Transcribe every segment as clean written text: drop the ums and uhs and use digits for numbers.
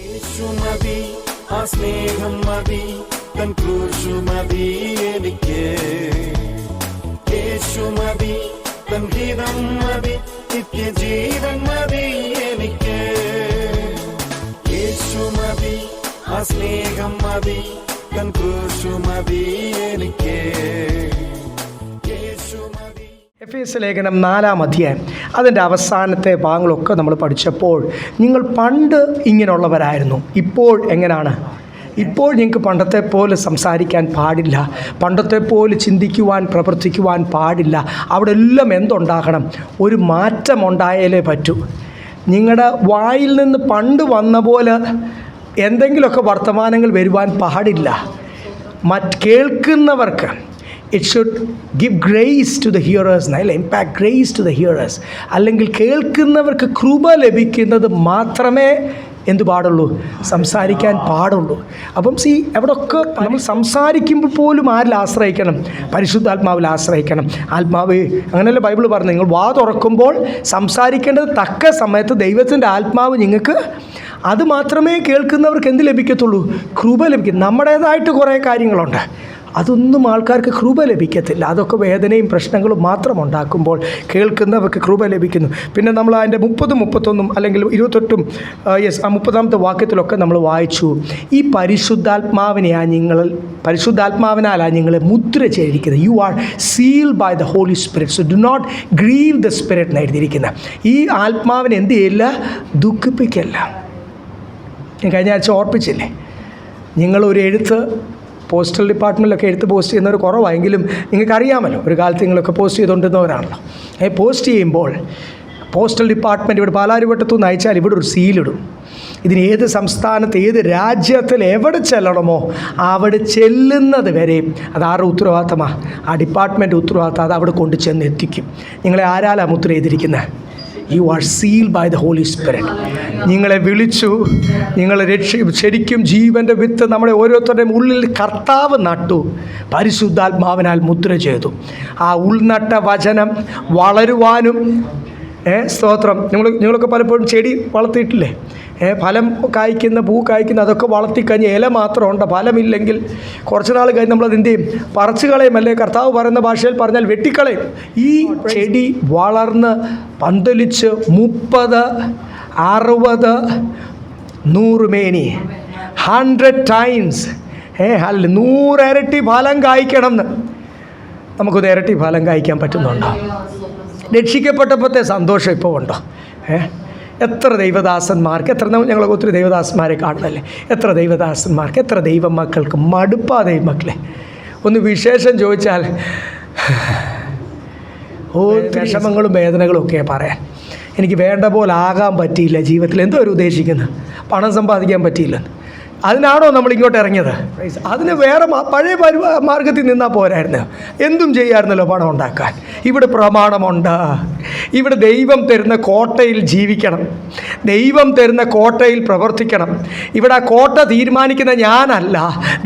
യേശു മതി, ആ സ്നേഹം മതി, തൻ ക്രൂശു മതി എനിക്ക്. യേശു മതി, തൻ ഹിതം മതി, നിത്യജീവൻ മതി എനിക്ക്. യേശു മതി, ആ സ്നേഹം മതി, തൻ ക്രൂശു മതി എനിക്ക്. എഫേസ്യ ലേഖനം 4-ാം അധ്യായം അതിൻ്റെ അവസാനത്തെ ഭാഗങ്ങളൊക്കെ നമ്മൾ പഠിച്ചപ്പോൾ നിങ്ങൾ പണ്ട് ഇങ്ങനെയുള്ളവരായിരുന്നു, ഇപ്പോൾ എങ്ങനെയാണ്? ഇപ്പോൾ നിങ്ങൾക്ക് പണ്ടത്തെ പോലെ സംസാരിക്കാൻ പാടില്ല, പണ്ടത്തെ പോലെ ചിന്തിക്കുവാൻ പ്രവർത്തിക്കുവാൻ പാടില്ല. അവിടെ എല്ലാം എന്തുണ്ടാകണം? ഒരു മാറ്റം ഉണ്ടായാലേ പറ്റൂ. നിങ്ങളുടെ വായിൽ നിന്ന് പണ്ട് വന്ന പോലെ എന്തെങ്കിലുമൊക്കെ വർത്തമാനങ്ങൾ വരുവാൻ പാടില്ല. കേൾക്കുന്നവർക്ക് it should give grace to the hearers, അല്ല impact grace to the hearers. അല്ലെങ്കിൽ കേൾക്കുന്നവർക്ക് കൃപ ലഭിക്കുന്നത് മാത്രമേ എന്ത് പാടുള്ളൂ? സംസാരിക്കാൻ പാടുള്ളൂ. അപ്പം എവിടെയൊക്കെ നമ്മൾ സംസാരിക്കുമ്പോൾ പോലും ആരിൽ ആശ്രയിക്കണം? പരിശുദ്ധാത്മാവിൽ ആശ്രയിക്കണം. ആത്മാവ് അങ്ങനെയല്ല ബൈബിൾ പറഞ്ഞു, നിങ്ങൾ വാ തുറക്കുമ്പോൾ സംസാരിക്കേണ്ടത് തക്ക സമയത്ത് ദൈവത്തിൻ്റെ ആത്മാവ് നിങ്ങൾക്ക്, അത് മാത്രമേ കേൾക്കുന്നവർക്ക് എന്ത് ലഭിക്കത്തുള്ളൂ? കൃപ ലഭിക്കും. നമ്മുടേതായിട്ട് കുറേ കാര്യങ്ങളുണ്ട്, അതൊന്നും ആൾക്കാർക്ക് കൃപ ലഭിക്കത്തില്ല. അതൊക്കെ വേദനയും പ്രശ്നങ്ങളും മാത്രം ഉണ്ടാക്കുമ്പോൾ കേൾക്കുന്നവർക്ക് കൃപ ലഭിക്കുന്നു. പിന്നെ നമ്മൾ അതിൻ്റെ 30, 31 അല്ലെങ്കിൽ 28 30-ാമത്തെ വാക്യത്തിലൊക്കെ നമ്മൾ വായിച്ചു, ഈ പരിശുദ്ധാത്മാവിനാലാണ് നിങ്ങളെ മുദ്ര ചെയ്തിരിക്കുന്നത്. You are sealed by the Holy Spirit, so do not grieve the spirit എന്ന് എഴുതിയിരിക്കുന്നത്. ഈ ആത്മാവിനെ എന്ത് ചെയ്യില്ല? ദുഃഖിപ്പിക്കല്ല. ഞാൻ കഴിഞ്ഞ ആഴ്ച ഓർപ്പിച്ചില്ലേ, നിങ്ങളൊരു എഴുത്ത് പോസ്റ്റൽ ഡിപ്പാർട്ട്മെൻറ്റിലൊക്കെ എഴുത്ത് പോസ്റ്റ് ചെയ്യുന്നവർ കുറവായെങ്കിലും നിങ്ങൾക്കറിയാമല്ലോ, ഒരു കാലത്ത് നിങ്ങളൊക്കെ പോസ്റ്റ് ചെയ്തുകൊണ്ടിരുന്നവരാണല്ലോ. പോസ്റ്റ് ചെയ്യുമ്പോൾ പോസ്റ്റൽ ഡിപ്പാർട്ട്മെൻറ്റ് ഇവിടെ പാലാരിവട്ടത്തു നിന്ന് അയച്ചാൽ ഇവിടെ ഒരു സീലിടും. ഇതിന് ഏത് സംസ്ഥാനത്ത്, ഏത് രാജ്യത്തിൽ എവിടെ ചെല്ലണമോ അവിടെ ചെല്ലുന്നത് വരെ അത് ആരുടെ ഉത്തരവാദിത്തമാണ്? ആ ഡിപ്പാർട്ട്മെൻറ്റ് ഉത്തരവാദിത്തം. അത് അവിടെ കൊണ്ട് ചെന്ന് എത്തിക്കും. നിങ്ങളെ ആരാലാണ് മുദ്ര ചെയ്തിരിക്കുന്നത്? You are sealed by the Holy Spirit. നിങ്ങളെ വിളിച്ചു, നിങ്ങളെ ശരിക്കും ജീവൻ്റെ വിത്ത് നമ്മുടെ ഓരോരുത്തരുടെയും ഉള്ളിൽ കർത്താവ് നട്ടു, പരിശുദ്ധാത്മാവിനാൽ മുദ്ര ചെയ്തു. ആ ഉൾനട്ട വചനം വളരുവാനും, സ്തോത്രം, നിങ്ങളൊക്കെ പലപ്പോഴും ചെടി വളർത്തിയിട്ടില്ലേ? ഫലം കായ്ക്കുന്ന, പൂ കായ്ക്കുന്ന, അതൊക്കെ വളർത്തിക്കഴിഞ്ഞ് ഇല മാത്രമുണ്ട്, ഫലമില്ലെങ്കിൽ കുറച്ച് നാൾ കഴിഞ്ഞ് നമ്മളത് എന്ത് ചെയ്യും? പറിച്ചു കളയും. അല്ലേ കർത്താവ് പറയുന്ന ഭാഷയിൽ പറഞ്ഞാൽ വെട്ടിക്കളയും. ഈ ചെടി വളർന്ന് പന്തലിച്ച് 30, 60, 100 മേനി 100 times 100 ഇരട്ടി ഫലം കായ്ക്കണം എന്ന്. നമുക്കൊന്ന് ഇരട്ടി ഫലം കായ്ക്കാൻ പറ്റുന്നുണ്ടോ? രക്ഷിക്കപ്പെട്ടപ്പോഴത്തെ സന്തോഷം ഇപ്പോൾ ഉണ്ടോ? എത്ര ദൈവദാസന്മാർക്ക്, ഞങ്ങളൊക്കെ ഒത്തിരി ദൈവദാസന്മാരെ കാണുന്നല്ലേ, എത്ര ദൈവദാസന്മാർക്ക്, എത്ര ദൈവമക്കൾക്ക് മടുപ്പാ ദൈവമക്കളെ. ഒന്ന് വിശേഷം ചോദിച്ചാൽ വിഷമങ്ങളും വേദനകളും ഒക്കെ പറയാൻ. എനിക്ക് വേണ്ട പോലെ ആകാൻ പറ്റിയില്ല ജീവിതത്തിൽ. എന്തോ ഒരു ഉദ്ദേശിക്കുന്നത്? പണം സമ്പാദിക്കാൻ പറ്റിയില്ല. അതിനാണോ നമ്മളിങ്ങോട്ട് ഇറങ്ങിയത്? അതിന് വേറെ പഴയ മാർഗത്തിൽ നിന്നാൽ പോരായിരുന്നു, എന്തും ചെയ്യാമായിരുന്നല്ലോ പണം ഉണ്ടാക്കാൻ. ഇവിടെ പ്രമാണമുണ്ട്. ഇവിടെ ദൈവം തരുന്ന കോട്ടയിൽ ജീവിക്കണം, ദൈവം തരുന്ന കോട്ടയിൽ പ്രവർത്തിക്കണം. ഇവിടെ ആ കോട്ട തീരുമാനിക്കുന്ന ഞാനല്ല,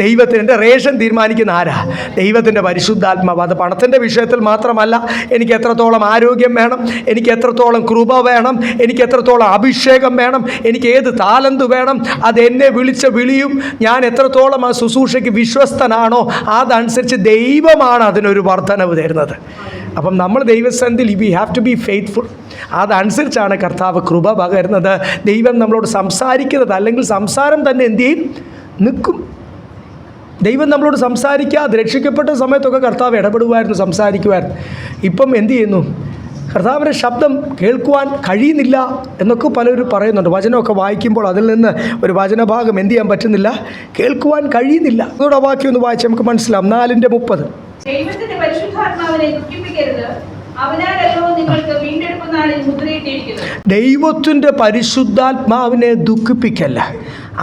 ദൈവത്തിൻ്റെ റേഷൻ തീരുമാനിക്കുന്ന ആരാ? ദൈവത്തിൻ്റെ പരിശുദ്ധാത്മാവ്. അത് പണത്തിൻ്റെ വിഷയത്തിൽ മാത്രമല്ല, എനിക്ക് എത്രത്തോളം ആരോഗ്യം വേണം, എനിക്ക് എത്രത്തോളം കൃപ വേണം, എനിക്ക് എത്രത്തോളം അഭിഷേകം വേണം, എനിക്ക് ഏത് താലന്ത് വേണം, അതെന്നെ വിളിച്ച വിളിയും ഞാൻ എത്രത്തോളം ആ ശുശ്രൂഷയ്ക്ക് വിശ്വസ്തനാണോ അതനുസരിച്ച് ദൈവമാണ് അതിനൊരു വർധനവ് തരുന്നത്. അപ്പം നമ്മൾ ദൈവസന്നിധിയിൽ we have to be faithful. അതനുസരിച്ചാണ് കർത്താവ് കൃപ പകരുന്നത്. ദൈവം നമ്മളോട് സംസാരിക്കുന്നത്, അല്ലെങ്കിൽ സംസാരം തന്നെ എന്ത് ചെയ്യും? നിൽക്കും. ദൈവം നമ്മളോട് സംസാരിക്കാതെ രക്ഷിക്കപ്പെട്ട സമയത്തൊക്കെ കർത്താവ് ഇടപെടുമായിരുന്നു, സംസാരിക്കുമായിരുന്നു. ഇപ്പം എന്ത് ചെയ്യുന്നു? കർത്താവിൻ്റെ ശബ്ദം കേൾക്കുവാൻ കഴിയുന്നില്ല എന്നൊക്കെ പലരും പറയുന്നുണ്ട്. വചനമൊക്കെ വായിക്കുമ്പോൾ അതിൽ നിന്ന് ഒരു വചനഭാഗം എന്ത് ചെയ്യാൻ പറ്റുന്നില്ല? കേൾക്കുവാൻ കഴിയുന്നില്ല. അതോടെ വാക്യം ഒന്ന് വായിച്ച് നമുക്ക് മനസ്സിലാവും. 4:30 ദൈവത്തിന്റെ പരിശുദ്ധാത്മാവിനെ ദുഃഖിപ്പിക്കരുത്, അവനാലല്ലോ നിങ്ങൾക്ക് വീണ്ടെടുപ്പ് നാളിൽ മുദ്രയിട്ടിരിക്കുന്നത്. ദൈവത്തിൻ്റെ പരിശുദ്ധാത്മാവിനെ ദുഃഖിപ്പിക്കല്ല,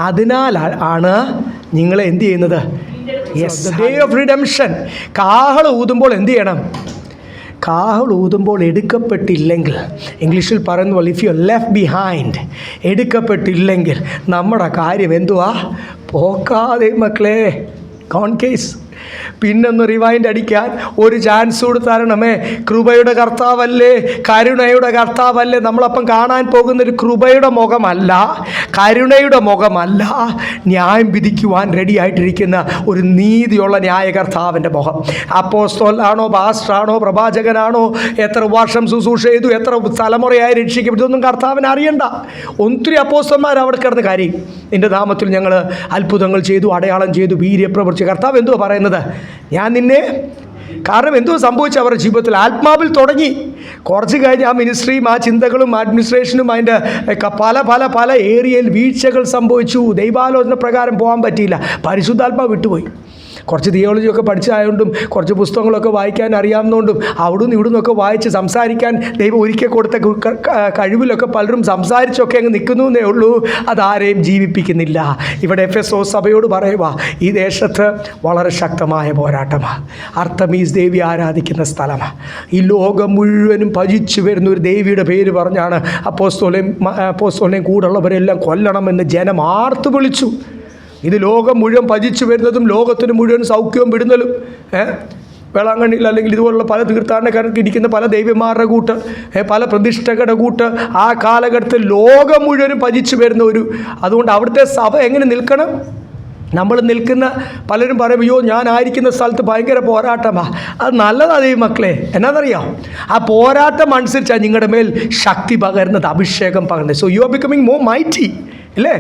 അതിനാലാണ് നിങ്ങളെ എന്ത് ചെയ്യുന്നത്? Yes, day of redemption. കാഹള ഊതുമ്പോൾ എന്ത് ചെയ്യണം? കാഹൾ ഊതുമ്പോൾ എടുക്കപ്പെട്ടില്ലെങ്കിൽ, ഇംഗ്ലീഷിൽ പറയുന്ന പോലെ ഇഫ് യു ലെഫ്റ്റ് ബിഹൈൻഡ്, എടുക്കപ്പെട്ടില്ലെങ്കിൽ നമ്മുടെ കാര്യം എന്തുവാ? പോക്കാതെ മക്കളെ, കോൺ കേസ്. പിന്നൊന്ന് റിവൈൻഡ് അടിക്കാൻ ഒരു ചാൻസ് കൂടി തരണമേ. കൃപയുടെ കർത്താവല്ലേ, കരുണയുടെ കർത്താവല്ലേ. നമ്മളപ്പം കാണാൻ പോകുന്നൊരു കൃപയുടെ മുഖമല്ല, കരുണയുടെ മുഖമല്ല, ന്യായം വിധിക്കുവാൻ റെഡി ആയിട്ടിരിക്കുന്ന ഒരു നീതിയുള്ള ന്യായകർത്താവിൻ്റെ മുഖം. അപ്പോസ്തലനാണോ, പാസ്റ്ററാണോ, പ്രവാചകനാണോ, എത്ര വർഷം ശുശ്രൂഷ ചെയ്തു, എത്ര തലമുറയായി രക്ഷിക്കും, ഇതൊന്നും കർത്താവിനെ അറിയണ്ട. ഒത്തിരി അപ്പോസ്തലന്മാർ അവിടെ കിടന്ന് കാര്യം, നിൻ്റെ നാമത്തിൽ ഞങ്ങൾ അത്ഭുതങ്ങൾ ചെയ്തു, അടയാളം ചെയ്തു, വീര്യപ്രവർത്തി. കർത്താവ് എന്തുവാ പറയുന്നത്? ഞാൻ നിന്നെ, കാരണം എന്തോ സംഭവിച്ചു അവരുടെ ജീവിതത്തിൽ? ആത്മാവിൽ തുടങ്ങി, കുറച്ച് കഴിഞ്ഞ് ആ മിനിസ്ട്രിയും ആ ചിന്തകളും അഡ്മിനിസ്ട്രേഷനും അതിൻ്റെ പല പല പല ഏരിയയിൽ വീഴ്ചകൾ സംഭവിച്ചു. ദൈവാലോചന പ്രകാരം പോകാൻ പറ്റിയില്ല, പരിശുദ്ധാത്മാവ് വിട്ടുപോയി. കുറച്ച് തിയോളജിയൊക്കെ പഠിച്ചതായതുകൊണ്ടും കുറച്ച് പുസ്തകങ്ങളൊക്കെ വായിക്കാൻ അറിയാവുന്നതുകൊണ്ടും അവിടുന്ന് ഇവിടുന്നൊക്കെ വായിച്ച് സംസാരിക്കാൻ ദൈവം ഒരിക്കൽ കൊടുത്ത കഴിവിലൊക്കെ പലരും സംസാരിച്ചൊക്കെ അങ്ങ് നിൽക്കുന്നു എന്നേ ഉള്ളൂ, അതാരെയും ജീവിപ്പിക്കുന്നില്ല. ഇവിടെ എഫെസോസ് സഭയോട് പറയുക, ഈ ദേശത്ത് വളരെ ശക്തമായ പോരാട്ടമാണ്. അർത്തമീസ് ദേവി ആരാധിക്കുന്ന സ്ഥലമാണ്. ഈ ലോകം മുഴുവനും ഭജിച്ചു വരുന്ന ഒരു ദേവിയുടെ പേര് പറഞ്ഞാണ് അപ്പോസ്തലനെയും കൂടുള്ളവരെല്ലാം കൊല്ലണമെന്ന് ജനം ആർത്തു വിളിച്ചു. ഇത് ലോകം മുഴുവൻ ഭജിച്ചു വരുന്നതും ലോകത്തിന് മുഴുവൻ സൗഖ്യവും വിടുന്നതും വേളാങ്കണ്ണിയിൽ അല്ലെങ്കിൽ ഇതുപോലുള്ള പല തീർത്ഥാടനക്കാർക്ക് ഇരിക്കുന്ന പല ദൈവന്മാരുടെ കൂട്ട്, പല പ്രതിഷ്ഠകളുടെ കൂട്ട് ആ കാലഘട്ടത്തിൽ ലോകം മുഴുവനും ഭജിച്ചു വരുന്ന ഒരു, അതുകൊണ്ട് അവിടുത്തെ സഭ എങ്ങനെ നിൽക്കണം? നമ്മൾ നിൽക്കുന്ന പലരും പറയും, അയ്യോ ഞാനായിരിക്കുന്ന സ്ഥലത്ത് ഭയങ്കര പോരാട്ടമാണ്. അത് നല്ലതാണ് ദൈവമക്കളെ. എന്നാണെന്നറിയാം, ആ പോരാട്ടം അനുസരിച്ചാണ് നിങ്ങളുടെ മേൽ ശക്തി പകരുന്നത്, അഭിഷേകം പകരുന്നത്. So you are becoming more mighty അല്ലേ?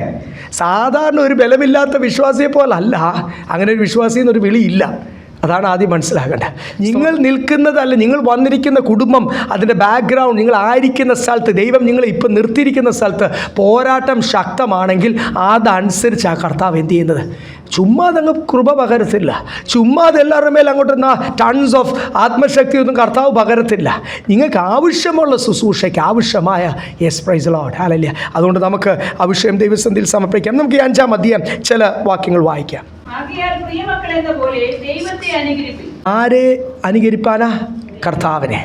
സാധാരണ ഒരു ബലമില്ലാത്ത വിശ്വാസിയെ പോലല്ല. അങ്ങനെ ഒരു വിശ്വാസി എന്നൊരു വിളിയില്ല. അതാണ് ആദ്യം മനസ്സിലാക്കേണ്ടത്. നിങ്ങൾ നിൽക്കുന്നതല്ല, നിങ്ങൾ വന്നിരിക്കുന്ന കുടുംബം, അതിൻ്റെ ബാക്ക്ഗ്രൗണ്ട്, നിങ്ങൾ ആയിരിക്കുന്ന സ്ഥലത്ത്, ദൈവം നിങ്ങളെ ഇപ്പം നിർത്തിയിരിക്കുന്ന സ്ഥലത്ത് പോരാട്ടം ശക്തമാണെങ്കിൽ അതനുസരിച്ച് ആ കർത്താവ് എന്ത് ചെയ്യുന്നത്? ചുമ്മാ അതങ്ങ് കൃപ പകരത്തില്ല. ചുമ്മാ അതെല്ലാവരുടെ മേലും അങ്ങോട്ട് ടൺസ് ഓഫ് ആത്മശക്തിയൊന്നും കർത്താവ് പകരത്തില്ല. നിങ്ങൾക്ക് ആവശ്യമുള്ള ശുശ്രൂഷയ്ക്ക് ആവശ്യമായ യെസ് പ്രൈസ് ലോർഡ് ഹല്ലേലൂയ. അതുകൊണ്ട് നമുക്ക് ആ വിഷയം ദൈവസന്നിധിയിൽ സമർപ്പിക്കാം. നമുക്ക് ഈ 5-ാം അധ്യായം ചില വാക്യങ്ങൾ വായിക്കാം. ആരെ അനുകരിപ്പാനാ? കർത്താവിനെ,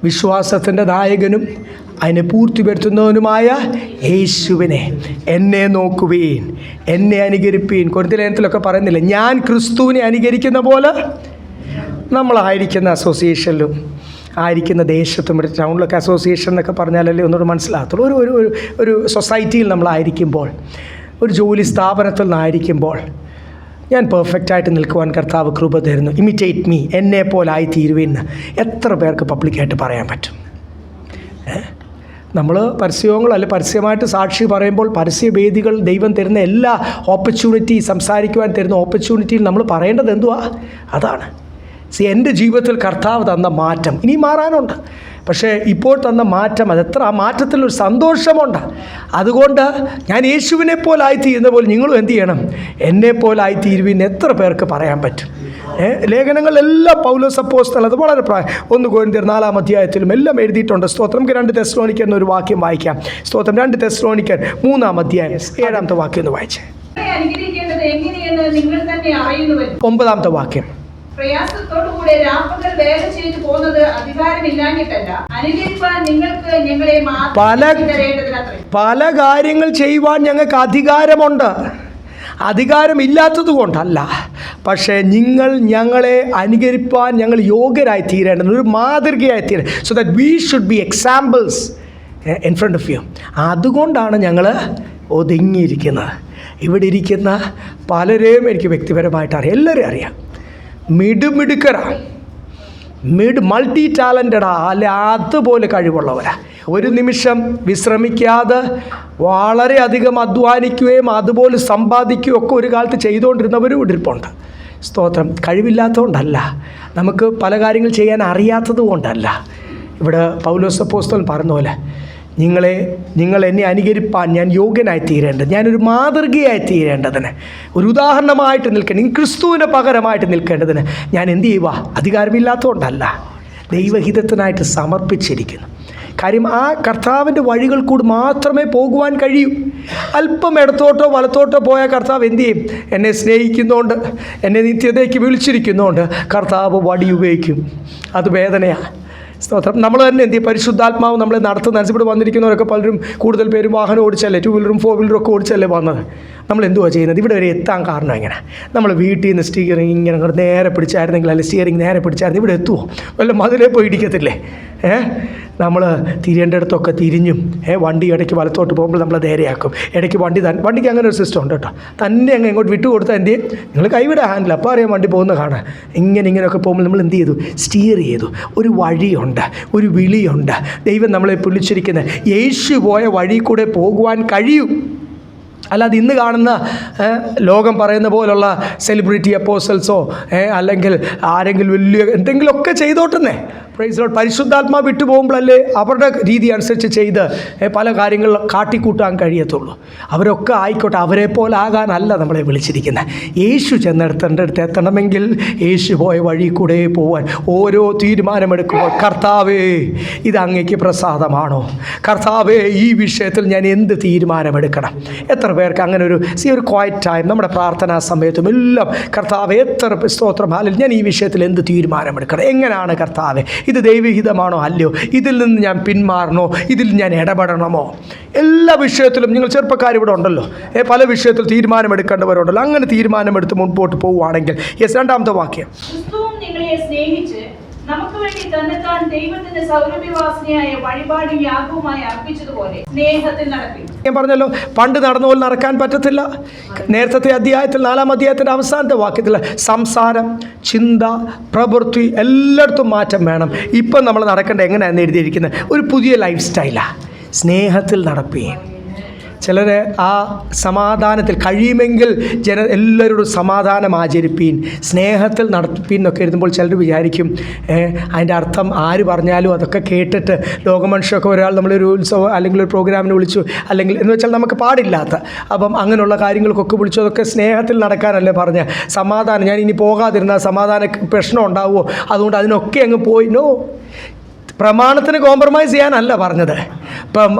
വിശ്വാസത്തിൻ്റെ നായകനും അതിനെ പൂർത്തി വരുത്തുന്നവനുമായ യേശുവിനെ. എന്നെ നോക്കുവീൻ, എന്നെ അനുകരിപ്പീൻ. കൊരിന്ത്യലേഖനത്തിലൊക്കെ പറയുന്നില്ല, ഞാൻ ക്രിസ്തുവിനെ അനുകരിക്കുന്ന പോലെ നമ്മളായിരിക്കുന്ന അസോസിയേഷനിലും ആയിരിക്കുന്ന ദേശത്തും ഒരു ടൗണിലൊക്കെ അസോസിയേഷൻ എന്നൊക്കെ പറഞ്ഞാലല്ലേ ഒന്നുകൂടെ മനസ്സിലാകത്തുള്ളൂ. ഒരു ഒരു ഒരു സൊസൈറ്റിയിൽ നമ്മളായിരിക്കുമ്പോൾ, ഒരു ജോലി സ്ഥാപനത്തിൽ നിന്നായിരിക്കുമ്പോൾ ഞാൻ പെർഫെക്റ്റായിട്ട് നിൽക്കുവാൻ കർത്താവ് കൃപ തരുന്നു. ഇമിറ്റേറ്റ് മീ, എന്നെ പോലെ ആയിത്തീരുവെന്ന് എത്ര പേർക്ക് പബ്ലിക്കായിട്ട് പറയാൻ പറ്റും? നമ്മൾ പരസ്യങ്ങളല്ല, പരസ്യമായിട്ട് സാക്ഷി പറയുമ്പോൾ പരസ്യവേദികൾ ദൈവം തരുന്ന എല്ലാ ഓപ്പർച്യൂണിറ്റി, സംസാരിക്കുവാൻ തരുന്ന ഓപ്പർച്യൂണിറ്റിയിൽ നമ്മൾ പറയേണ്ടത് എന്തുവാ? അതാണ്. എൻ്റെ ജീവിതത്തിൽ കർത്താവ് തന്ന മാറ്റം ഇനി മാറാനുണ്ട്. പക്ഷേ ഇപ്പോൾ തന്ന മാറ്റം, അതെത്ര, ആ മാറ്റത്തിലൊരു സന്തോഷമുണ്ട്. അതുകൊണ്ട് ഞാൻ യേശുവിനെ പോലെ ആയിത്തീരുന്ന പോലെ നിങ്ങളും എന്ത് ചെയ്യണം? എന്നെ പോലെ ആയിത്തീരുവിൻ. എത്ര പേർക്ക് പറയാൻ പറ്റും? ലേഖനങ്ങളിലെല്ലാം പൗലോസ് അപ്പോസ്തലൻ അത് വളരെ 1 കൊരിന്ത്യർ 4-ാം അധ്യായത്തിലും എല്ലാം എഴുതിയിട്ടുണ്ട്. സ്തോത്രം. 2 തെസ്സലോനിക്കർ എന്നൊരു വാക്യം വായിക്കാം. സ്തോത്രം. 2 തെസ്സലോനിക്കർ 3-ാം അധ്യായം 7-ാമത്തെ വാക്യം ഒന്ന് വായിച്ചേ. 9-ാമത്തെ വാക്യം. പ്രയാസത്തോടുകൂടെ രാപ്പകൽ വേല ചെയ്തു പോകുന്നത് അധികാരമില്ലാഞ്ഞിട്ടല്ല, അനുകരിപ്പാൻ നിങ്ങൾക്ക് ഞങ്ങളെ പല കാര്യങ്ങൾ ചെയ്യുവാൻ ഞങ്ങൾക്ക് അധികാരമുണ്ട്. അധികാരമില്ലാത്തത് കൊണ്ടല്ല, പക്ഷേ നിങ്ങൾ ഞങ്ങളെ അനുകരിപ്പാൻ ഞങ്ങൾ യോഗ്യരായി തീരേണ്ടത്, ഒരു മാതൃകയായി തീരേണ്ടത്. So that we should be examples in front of you. അതുകൊണ്ടാണ് ഞങ്ങൾ ഒതുങ്ങിയിരിക്കുന്നത്. ഇവിടെ ഇരിക്കുന്ന പലരെയും എനിക്ക് വ്യക്തിപരമായിട്ട് അറിയാം, എല്ലാവരെയും അറിയാം. മിടുമിടുക്കരാ, മൾട്ടി ടാലൻറ്റഡാ, അല്ലെ അതുപോലെ കഴിവുള്ളവരാ. ഒരു നിമിഷം വിശ്രമിക്കാതെ വളരെയധികം അധ്വാനിക്കുകയും അതുപോലെ സമ്പാദിക്കുകയും ഒക്കെ ഒരു കാലത്ത് ചെയ്തുകൊണ്ടിരുന്നവരും ഇരിപ്പുണ്ട്. സ്തോത്രം. കഴിവില്ലാത്തതുകൊണ്ടല്ല, നമുക്ക് പല കാര്യങ്ങൾ ചെയ്യാൻ അറിയാത്തത് കൊണ്ടല്ല. ഇവിടെ പൗലോസ് അപ്പോസ്തലൻ പറഞ്ഞ പോലെ നിങ്ങൾ എന്നെ അനുകരിപ്പാൻ ഞാൻ യോഗ്യനായി തീരേണ്ടത്, ഞാനൊരു മാതൃകയായി തീരേണ്ടതിന്, ഒരു ഉദാഹരണമായിട്ട് നിൽക്കേണ്ടത്, ക്രിസ്തുവിന് പകരമായിട്ട് നിൽക്കേണ്ടതിന് ഞാൻ എന്ത് ചെയ്യുക? അധികാരമില്ലാത്തതുകൊണ്ടല്ല, ദൈവഹിതത്തിനായിട്ട് സമർപ്പിച്ചിരിക്കുന്നു. കാര്യം ആ കർത്താവിൻ്റെ വഴികൾ കൂടി മാത്രമേ പോകുവാൻ കഴിയൂ. അല്പം ഇടത്തോട്ടോ വലത്തോട്ടോ പോയ കർത്താവ് എന്തു ചെയ്യും? എന്നെ സ്നേഹിക്കുന്നതുകൊണ്ട്, എന്നെ നിത്യതയ്ക്ക് വിളിച്ചിരിക്കുന്നതുകൊണ്ട് കർത്താവ് വടി ഉപയോഗിക്കും. അത് വേദനയാണ്. സ്തോത്രം. നമ്മൾ തന്നെ എന്ത് ചെയ്യും? പരിശുദ്ധാത്മാവ് നമ്മളെ നടത്തുന്ന അനുസരിച്ച് ഇവിടെ വന്നിരിക്കുന്നവരൊക്കെ പലരും കൂടുതൽ പേരും വാഹനം ഓടിച്ചല്ലേ, 2 വീലറും 4 വീലറും ഒക്കെ ഓടിച്ചല്ലേ വന്നത്. നമ്മൾ എന്തുവാ ചെയ്യുന്നത്? ഇവിടെ വരെ എത്താൻ കാരണം എങ്ങനെ? നമ്മൾ വീട്ടിൽ നിന്ന് സ്റ്റിയറിങ് ഇങ്ങനെ അങ്ങോട്ട് നേരെ പിടിച്ചായിരുന്നെങ്കിൽ, അല്ലെങ്കിൽ സ്റ്റിയറിങ് നേരെ പിടിച്ചായിരുന്നു ഇവിടെ എത്തുമോ? വല്ല മതിലേ പോയി ഇടിക്കത്തില്ലേ? നമ്മൾ തിരിയേണ്ടടുത്തൊക്കെ തിരിഞ്ഞും വണ്ടി ഇടയ്ക്ക് വലത്തോട്ട് പോകുമ്പോൾ നമ്മൾ നേരെയാക്കും. ഇടയ്ക്ക് വണ്ടിക്ക് അങ്ങനെ ഒരു സിസ്റ്റം ഉണ്ട് കേട്ടോ. തന്നെ അങ്ങ് ഇങ്ങോട്ട് വിട്ടു കൊടുത്താൽ എന്ത് ചെയ്യും? നിങ്ങൾ കൈവിട ഹാൻഡിൽ അപ്പോൾ അറിയാം വണ്ടി പോകുന്ന കാണാൻ. ഇങ്ങനെയൊക്കെ പോകുമ്പോൾ നമ്മൾ എന്ത് ചെയ്തു? സ്റ്റിയർ ചെയ്തു. ഒരു വഴിയുണ്ട്, ഒരു വിളിയുണ്ട്. ദൈവം നമ്മളെ വിളിച്ചിരിക്കുന്നത് യേശു പോയ വഴി കൂടെ പോകുവാൻ കഴിയും. അല്ലാതെ ഇന്ന് കാണുന്ന ലോകം പറയുന്ന പോലുള്ള സെലിബ്രിറ്റി അപ്പോസ്റ്റൽസോ അല്ലെങ്കിൽ ആരെങ്കിലും വലിയ എന്തെങ്കിലുമൊക്കെ ചെയ്തോട്ടെന്നേ. Praise Lord. പരിശുദ്ധാത്മാ വിട്ടു പോകുമ്പോഴല്ലേ അവരുടെ രീതി അനുസരിച്ച് ചെയ്ത് പല കാര്യങ്ങൾ കാട്ടിക്കൂട്ടാൻ കഴിയത്തുള്ളൂ. അവരൊക്കെ ആയിക്കോട്ടെ, അവരെ പോലെ ആകാനല്ല നമ്മളെ വിളിച്ചിരിക്കുന്നത്. യേശു ചെന്നെടുത്തേണ്ടടുത്ത് എത്തണമെങ്കിൽ യേശു പോയ വഴി കൂടെ പോവാൻ ഓരോ തീരുമാനമെടുക്കുമ്പോൾ കർത്താവേ ഇത് അങ്ങേക്ക് പ്രസാദമാണോ? കർത്താവേ ഈ വിഷയത്തിൽ ഞാൻ എന്ത് തീരുമാനമെടുക്കണം? എത്ര പേർക്ക് അങ്ങനെ ഒരു ക്വയറ്റ് ടൈം നമ്മുടെ പ്രാർത്ഥനാ സമയത്തും എല്ലാം കർത്താവേ എത്ര സ്തോത്രം ഹാലയിൽ ഞാൻ ഈ വിഷയത്തിൽ എന്ത് തീരുമാനമെടുക്കണം? എങ്ങനെയാണ് കർത്താവേ? ഇത് ദൈവഹിതമാണോ അല്ലയോ? ഇതിൽ നിന്ന് ഞാൻ പിന്മാറണോ? ഇതിൽ ഞാൻ ഇടപെടണമോ? എല്ലാ വിഷയത്തിലും നിങ്ങൾ ചെറുപ്പക്കാർ ഇവിടെ ഉണ്ടല്ലോ, പല വിഷയത്തിൽ തീരുമാനമെടുക്കേണ്ടവരുണ്ടല്ലോ. അങ്ങനെ തീരുമാനമെടുത്ത് മുൻപോട്ട് പോവുകയാണെങ്കിൽ രണ്ടാമത്തെ വാക്യം, നിങ്ങളെ സ്നേഹിച്ച് നമുക്ക് വേണ്ടി തന്നെത്താൻ ദൈവത്തിന്റെ സൗരഭ്യവാസനയായ വഴിപാടും യാഗവുമായി അർപ്പിച്ചതുപോലെ സ്നേഹത്തിൽ നടത്തി. ഞാൻ പറഞ്ഞല്ലോ, പണ്ട് നടന്ന പോലെ നടക്കാൻ പറ്റത്തില്ല. നേരത്തെ അധ്യായത്തിൽ 4-ാം അധ്യായത്തിൻ്റെ അവസാനത്തെ വാക്യത്തിൽ സംസാരം, ചിന്ത, പ്രവൃത്തി എല്ലായിടത്തും മാറ്റം വേണം. ഇപ്പം നമ്മൾ നടക്കേണ്ട എങ്ങനെയാണെന്ന് എഴുതിയിരിക്കുന്നത്? ഒരു പുതിയ ലൈഫ് സ്റ്റൈലാണ്. സ്നേഹത്തിൽ നടപ്പീൻ. ചിലർ ആ സമാധാനത്തിൽ കഴിയുമെങ്കിൽ എല്ലാവരോടും സമാധാനം ആചരിപ്പീൻ, സ്നേഹത്തിൽ നടത്തിപ്പീൻ എന്നൊക്കെ എഴുതുമ്പോൾ ചിലർ വിചാരിക്കും അതിൻ്റെ അർത്ഥം ആര് പറഞ്ഞാലും അതൊക്കെ കേട്ടിട്ട് ലോകമനുഷ്യരൊക്കെ ഒരാൾ നമ്മളൊരു ഉത്സവം അല്ലെങ്കിൽ ഒരു പ്രോഗ്രാമിന് വിളിച്ചു, അല്ലെങ്കിൽ എന്ന് വെച്ചാൽ നമുക്ക് പാടില്ലാത്ത അപ്പം അങ്ങനെയുള്ള കാര്യങ്ങൾക്കൊക്കെ വിളിച്ചു, അതൊക്കെ സ്നേഹത്തിൽ നടക്കാനല്ലേ പറഞ്ഞ സമാധാനം. ഞാൻ ഇനി പോകാതിരുന്നാൽ സമാധാന പ്രശ്നം ഉണ്ടാവുമോ, അതുകൊണ്ട് അതിനൊക്കെ അങ്ങ് പോയി. നോ, പ്രമാണത്തിന് കോംപ്രമൈസ് ചെയ്യാനല്ല പറഞ്ഞത്.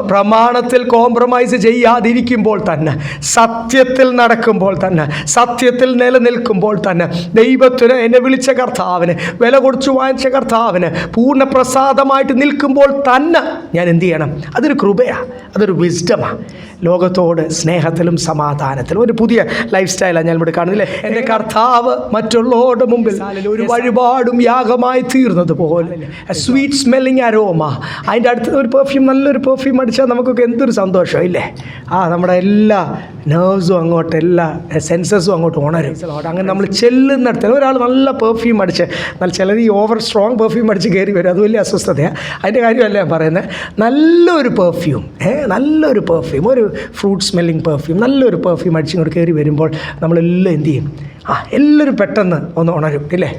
പ്രമാണത്തിൽ കോംപ്രമൈസ് ചെയ്യാതിരിക്കുമ്പോൾ തന്നെ, സത്യത്തിൽ നടക്കുമ്പോൾ തന്നെ, സത്യത്തിൽ നിലനിൽക്കുമ്പോൾ തന്നെ, ദൈവത്തിന് എന്നെ വിളിച്ച കർത്താവിന്, വില കൊടുച്ചു വാങ്ങിച്ച കർത്താവിന് പൂർണ്ണ പ്രസാദമായിട്ട് നിൽക്കുമ്പോൾ തന്നെ ഞാൻ എന്ത് ചെയ്യണം? അതൊരു കൃപയാണ്, അതൊരു വിസ്ഡമാണ്. ലോകത്തോട് സ്നേഹത്തിലും സമാധാനത്തിലും ഒരു പുതിയ ലൈഫ് സ്റ്റൈലാണ് ഞാൻ ഇവിടെ കാണുന്നില്ലേ. എൻ്റെ കർത്താവ് മറ്റുള്ളവരുടെ മുമ്പിൽ ഒരു വഴിപാടും യാഗമായി തീർന്നതുപോലെ, സ്വീറ്റ് സ്മെല്ലിങ് അരോമ. അതിൻ്റെ അടുത്ത് ഒരു പെർഫ്യൂം, നല്ലൊരു പെർഫ്യൂം അടിച്ചാൽ നമുക്കൊക്കെ എന്തൊരു സന്തോഷം ഇല്ലേ? നമ്മുടെ എല്ലാ നെർവ്സും അങ്ങോട്ട്, എല്ലാ സെൻസസും അങ്ങോട്ട് ഉണരും. അങ്ങനെ നമ്മൾ ചെല്ലുന്നിടത്ത് ഒരാൾ നല്ല പെർഫ്യൂം അടിച്ച്, നല്ല ചിലർ ഈ ഓവർ സ്ട്രോങ് പെർഫ്യൂം അടിച്ച് കയറി വരും, അത് വലിയ അസ്വസ്ഥതയാണ്. അതിൻ്റെ കാര്യമല്ല ഞാൻ പറയുന്നത്. നല്ലൊരു പെർഫ്യൂം, നല്ലൊരു പെർഫ്യൂം, ഒരു ഫ്രൂട്ട് സ്മെല്ലിങ് പെർഫ്യൂം, നല്ലൊരു പെർഫ്യൂം അടിച്ചിങ്ങോട്ട് കയറി വരുമ്പോൾ നമ്മളെല്ലാം എന്ത് ചെയ്യും? എല്ലാവരും പെട്ടെന്ന് ഒന്ന് ഉണരും ഇല്ലേ?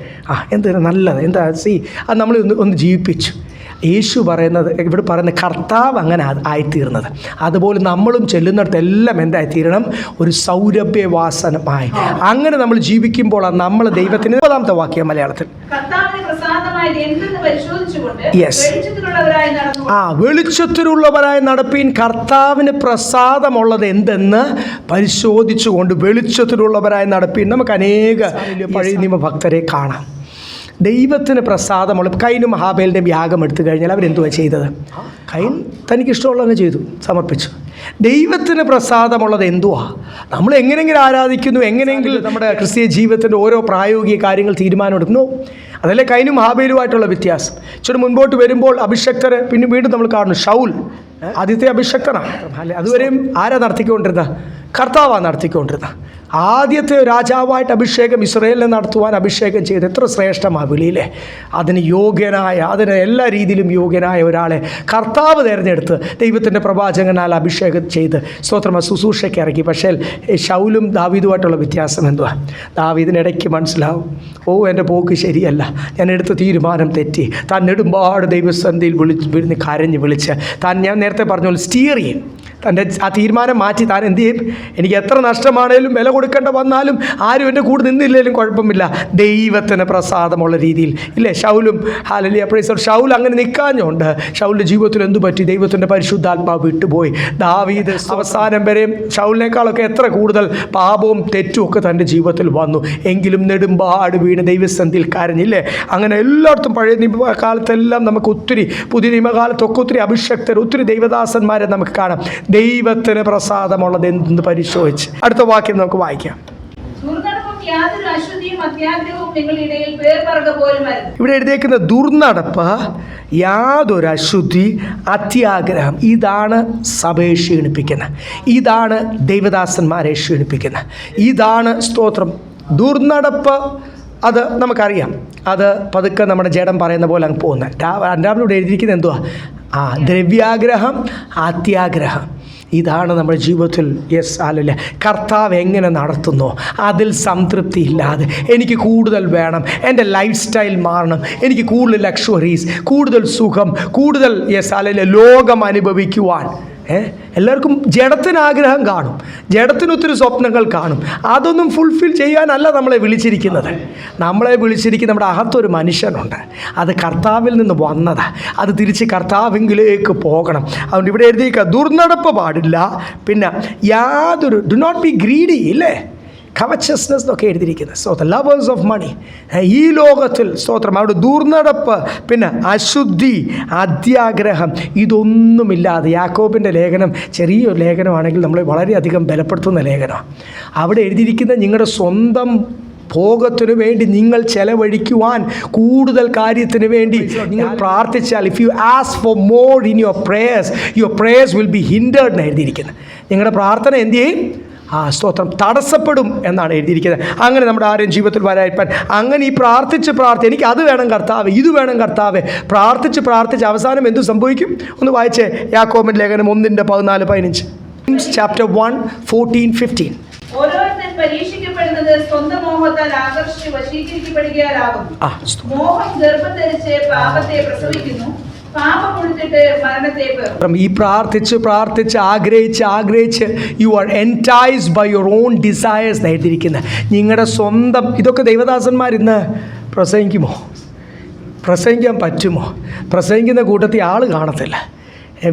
എന്താണ് നല്ലത്, എന്താ അത് നമ്മൾ ഒന്ന് ജീവിപ്പിച്ചു. യേശു പറയുന്നത്, ഇവിടെ പറയുന്ന കർത്താവ് അങ്ങനെ ആയിത്തീർന്നത്. അതുപോലെ നമ്മളും ചെല്ലുന്നിടത്ത് എല്ലാം എന്തായിത്തീരണം? ഒരു സൗരഭ്യവാസനമായി. അങ്ങനെ നമ്മൾ ജീവിക്കുമ്പോൾ നമ്മൾ ദൈവത്തിന് 9-ാമത്തെ വാക്യം മലയാളത്തിൽ, വെളിച്ചത്തിലുള്ളവരായി നടപ്പീൻ. കർത്താവിന് പ്രസാദമുള്ളത് എന്തെന്ന് പരിശോധിച്ചുകൊണ്ട് വെളിച്ചത്തിലുള്ളവരായി നടപ്പീൻ. നമുക്ക് അനേക പഴയ നിയമ ഭക്തരെ കാണാം. ദൈവത്തിന് പ്രസാദമുള്ള കൈനും ഹാബേലിൻ്റെയും യാഗം എടുത്തു കഴിഞ്ഞാൽ അവരെന്തുവാ ചെയ്തത്? കൈൻ തനിക്കിഷ്ടമുള്ളതങ്ങ് ചെയ്തു, സമർപ്പിച്ചു. ദൈവത്തിന് പ്രസാദമുള്ളത് എന്തുവാ? നമ്മൾ എങ്ങനെയെങ്കിലും ആരാധിക്കുന്നു, എങ്ങനെയെങ്കിലും നമ്മുടെ ക്രിസ്തീയ ജീവിതത്തിൻ്റെ ഓരോ പ്രായോഗിക കാര്യങ്ങൾ തീരുമാനമെടുക്കുന്നു. അതല്ലേ കൈനും ഹാബേലുമായിട്ടുള്ള വ്യത്യാസം. ഇച്ചിരി മുൻപോട്ട് വരുമ്പോൾ അഭിഷക്തർ പിന്നെ വീണ്ടും നമ്മൾ കാണുന്നു. ശൗൽ ആദ്യത്തെ അഭിഷക്തനാണ്. അതുവരെയും ആരാ നടത്തിക്കൊണ്ടിരുന്നത്? കർത്താവാണ് നടത്തിക്കൊണ്ടിരുന്നത്. ആദ്യത്തെ രാജാവായിട്ട് അഭിഷേകം ഇസ്രായേലിനെ നടത്തുവാൻ അഭിഷേകം ചെയ്ത് എത്ര ശ്രേഷ്ഠമാണ് വിളിയില്ലേ. അതിന് യോഗ്യനായ, അതിന് എല്ലാ രീതിയിലും യോഗ്യനായ ഒരാളെ കർത്താവ് തിരഞ്ഞെടുത്ത് ദൈവത്തിൻ്റെ പ്രവാചകനാൽ അഭിഷേകം ചെയ്ത് സ്തോത്രം ശുശ്രൂഷയ്ക്ക് ഇറക്കി. പക്ഷേ ശൗലും ദാവീദുമായിട്ടുള്ള വ്യത്യാസം എന്തുവാ? ദാവീദിനിടയ്ക്ക് മനസ്സിലാവും, എൻ്റെ പോക്ക് ശരിയല്ല, ഞാൻ എടുത്ത തീരുമാനം തെറ്റി. താൻ നെടുമ്പാട് ദൈവസന്നിധിയിൽ വിളിച്ച് കരഞ്ഞ് വിളിച്ച് ഞാൻ നേരത്തെ പറഞ്ഞ പോലെ സ്റ്റിയർ ചെയ്യും. തൻ്റെ ആ തീരുമാനം മാറ്റി താൻ എന്ത് ചെയ്യും? എനിക്ക് എത്ര നഷ്ടമാണേലും വില കൊടുക്കേണ്ട വന്നാലും ആരും എൻ്റെ കൂടെ നിന്നില്ലെങ്കിലും കുഴപ്പമില്ല, ദൈവത്തിന് പ്രസാദമുള്ള രീതിയിൽ ഇല്ലേ ശൗലും hallelujah praise the Lord. Saul അങ്ങനെ നിൽക്കാഞ്ഞുകൊണ്ട് ശൗലിൻ്റെ ജീവിതത്തിൽ എന്തു പറ്റി? ദൈവത്തിൻ്റെ പരിശുദ്ധാത്മാവ് വിട്ടുപോയി. ദാവീദ് അവസാനം വരെയും ശൗലിനേക്കാളൊക്കെ എത്ര കൂടുതൽ പാപവും തെറ്റും ഒക്കെ തൻ്റെ ജീവിതത്തിൽ വന്നു. എങ്കിലും നെടുമ്പാട് വീണ് ദൈവസന്ധിയിൽ കരഞ്ഞില്ലേ? അങ്ങനെ എല്ലായിടത്തും പഴയ നിയമകാലത്തെല്ലാം നമുക്ക് ഒത്തിരി, പുതിയ നിയമകാലത്തൊക്കെ ഒത്തിരി അഭിഷക്തർ, ഒത്തിരി ദൈവദാസന്മാരെ നമുക്ക് കാണാം. ദൈവത്തിന് പ്രസാദമുള്ളത് എന്തെന്ന് പരിശോധിച്ച് അടുത്ത വാക്യം നമുക്ക് വായിക്കാം. ഇവിടെ എഴുതിയേക്കുന്ന ദുർനടപ്പ്, യാതൊരു അശുദ്ധി, അത്യാഗ്രഹം, ഇതാണ് സഭയെ ക്ഷീണിപ്പിക്കുന്നത്. ഇതാണ് ദൈവദാസന്മാരെ ക്ഷീണിപ്പിക്കുന്നത്. ഇതാണ് സ്തോത്രം. ദുർനടപ്പ് അത് നമുക്കറിയാം, അത് പതുക്കെ നമ്മുടെ ജഡം പറയുന്ന പോലെ അങ്ങ് പോകുന്നത്. രണ്ടാമതോടെ എഴുതിയിരിക്കുന്നത് എന്തുവാ? ദ്രവ്യാഗ്രഹം, അത്യാഗ്രഹം, ഇതാണ് നമ്മുടെ ജീവിതത്തിൽ. യെസ് അല്ലല്ലേ, കർത്താവ് എങ്ങനെ നടത്തുന്നോ അതിൽ സംതൃപ്തി ഇല്ലാതെ എനിക്ക് കൂടുതൽ വേണം, എൻ്റെ ലൈഫ് സ്റ്റൈൽ മാറണം, എനിക്ക് കൂടുതൽ ലക്ഷറീസ്, കൂടുതൽ സുഖം, കൂടുതൽ യെസ് അല്ലല്ലേ ലോകം അനുഭവിക്കുവാൻ. എല്ലാവർക്കും ജഡത്തിന് ആഗ്രഹം കാണും, ജഡത്തിനൊത്തിരി സ്വപ്നങ്ങൾ കാണും. അതൊന്നും ഫുൾഫിൽ ചെയ്യാനല്ല നമ്മളെ വിളിച്ചിരിക്കുന്നത്. നമ്മളെ വിളിച്ചിരിക്കുന്ന നമ്മുടെ അകത്തൊരു മനുഷ്യനുണ്ട്, അത് കർത്താവിൽ നിന്ന് വന്നതാണ്, അത് തിരിച്ച് കർത്താവിലേക്ക് പോകണം. അതുകൊണ്ട് ഇവിടെ എഴുതിയേക്കുക ദുർനടപ്പ് പാടില്ല, പിന്നെ യാതൊരു ഡു നോട്ട് ബി ഗ്രീഡി ഇല്ലേ, കവച്ചസ്നെസ് എന്നൊക്കെ എഴുതിയിരിക്കുന്നത്. So the lovers of money, ഈ ലോകത്തിൽ സ്തോത്രം അവിടെ ദുർനടപ്പ്, പിന്നെ അശുദ്ധി, അത്യാഗ്രഹം, ഇതൊന്നുമില്ലാതെ. യാക്കോബിൻ്റെ ലേഖനം ചെറിയൊരു ലേഖനമാണെങ്കിൽ നമ്മളെ വളരെയധികം ബലപ്പെടുത്തുന്ന ലേഖനമാണ്. അവിടെ എഴുതിയിരിക്കുന്ന നിങ്ങളുടെ സ്വന്തം ഭോഗത്തിനു വേണ്ടി നിങ്ങൾ ചെലവഴിക്കുവാൻ, കൂടുതൽ കാര്യത്തിന് വേണ്ടി നിങ്ങൾ പ്രാർത്ഥിച്ചാൽ, if you ask for more in your prayers will be hindered എന്ന് എഴുതിയിരിക്കുന്നത്. നിങ്ങളുടെ പ്രാർത്ഥന എന്ത് ചെയ്യും? സ്തോത്രം തടസ്സപ്പെടും എന്നാണ് എഴുതിയിരിക്കുന്നത്. അങ്ങനെ നമ്മുടെ ആരും ജീവിതത്തിൽ വരായിപ്പാൻ അങ്ങനെ ഈ പ്രാർത്ഥിച്ച് എനിക്ക് അത് വേണം കർത്താവ്, ഇത് വേണം കർത്താവ്, പ്രാർത്ഥിച്ച് അവസാനം എന്തു സംഭവിക്കും? ഒന്ന് വായിച്ചേ യാക്കോബിന്റെ ലേഖനം 1:14-15. ചാപ്റ്റർ 1:14-15. ഓരോരുത്തൻ പരീക്ഷിക്കപ്പെടുന്നത് സ്വന്തം മോഹത്താൽ ആകർഷിച്ച് വശീകരിക്കപ്പെടുകയാലാകുന്നു. മോഹം ഗർഭം ധരിച്ച് പാപത്തെ പ്രസവിക്കുന്നു, ഈ പ്രാർത്ഥിച്ച് ആഗ്രഹിച്ച് you are enticed by your own desires എഴുതിയിരിക്കുന്നത്. നിങ്ങളുടെ സ്വന്തം ഇതൊക്കെ ദൈവദാസന്മാർ ഇന്ന് പ്രസംഗിക്കാൻ പറ്റുമോ? പ്രസംഗിക്കുന്ന കൂട്ടത്തിൽ ആൾ കാണത്തില്ല,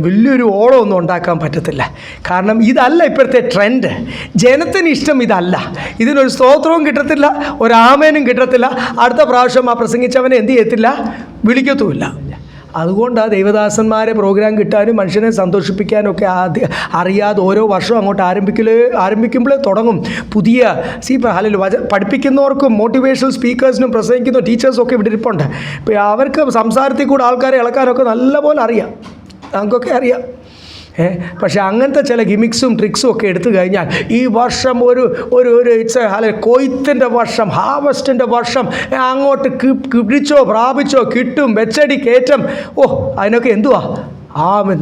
വലിയൊരു ഓളമൊന്നും ഉണ്ടാക്കാൻ പറ്റത്തില്ല. കാരണം ഇതല്ല ഇപ്പോഴത്തെ ട്രെൻഡ്. ജനത്തിന് ഇഷ്ടം ഇതല്ല. ഇതിനൊരു സ്തോത്രവും കിട്ടത്തില്ല, ഒരാമേനും കിട്ടത്തില്ല. അടുത്ത പ്രാവശ്യം ആ പ്രസംഗിച്ചവനെ എന്ത് ചെയ്യത്തില്ല? വിളിക്കത്തുമില്ല. അതുകൊണ്ടാണ് ദൈവദാസന്മാരെ പ്രോഗ്രാം കിട്ടാനും മനുഷ്യനെ സന്തോഷിപ്പിക്കാനും ഒക്കെ അറിയാതെ ഓരോ വർഷവും അങ്ങോട്ട് ആരംഭിക്കുമ്പോഴേ തുടങ്ങും പുതിയ പഠിപ്പിക്കുന്നവർക്കും മോട്ടിവേഷണൽ സ്പീക്കേഴ്സിനും പ്രസംഗിക്കുന്ന ടീച്ചേഴ്സൊക്കെ ഇവിടെ ഇരിപ്പുണ്ട്. ഇപ്പോൾ അവർക്ക് സംസാരത്തിൽ കൂടെ ആൾക്കാരെ ഇളക്കാനൊക്കെ നല്ലപോലെ അറിയാം, നമുക്കൊക്കെ അറിയാം. പക്ഷേ അങ്ങനത്തെ ചില ഗിമിക്സും ട്രിക്സും ഒക്കെ എടുത്തു കഴിഞ്ഞാൽ ഈ വർഷം ഒരു കൊയ്ത്തിൻ്റെ വർഷം, ഹാർവസ്റ്റിൻ്റെ വർഷം, അങ്ങോട്ട് പിടിച്ചോ പ്രാപിച്ചോ കിട്ടും, വെച്ചടി കയറ്റം, അതിനൊക്കെ എന്തുവാ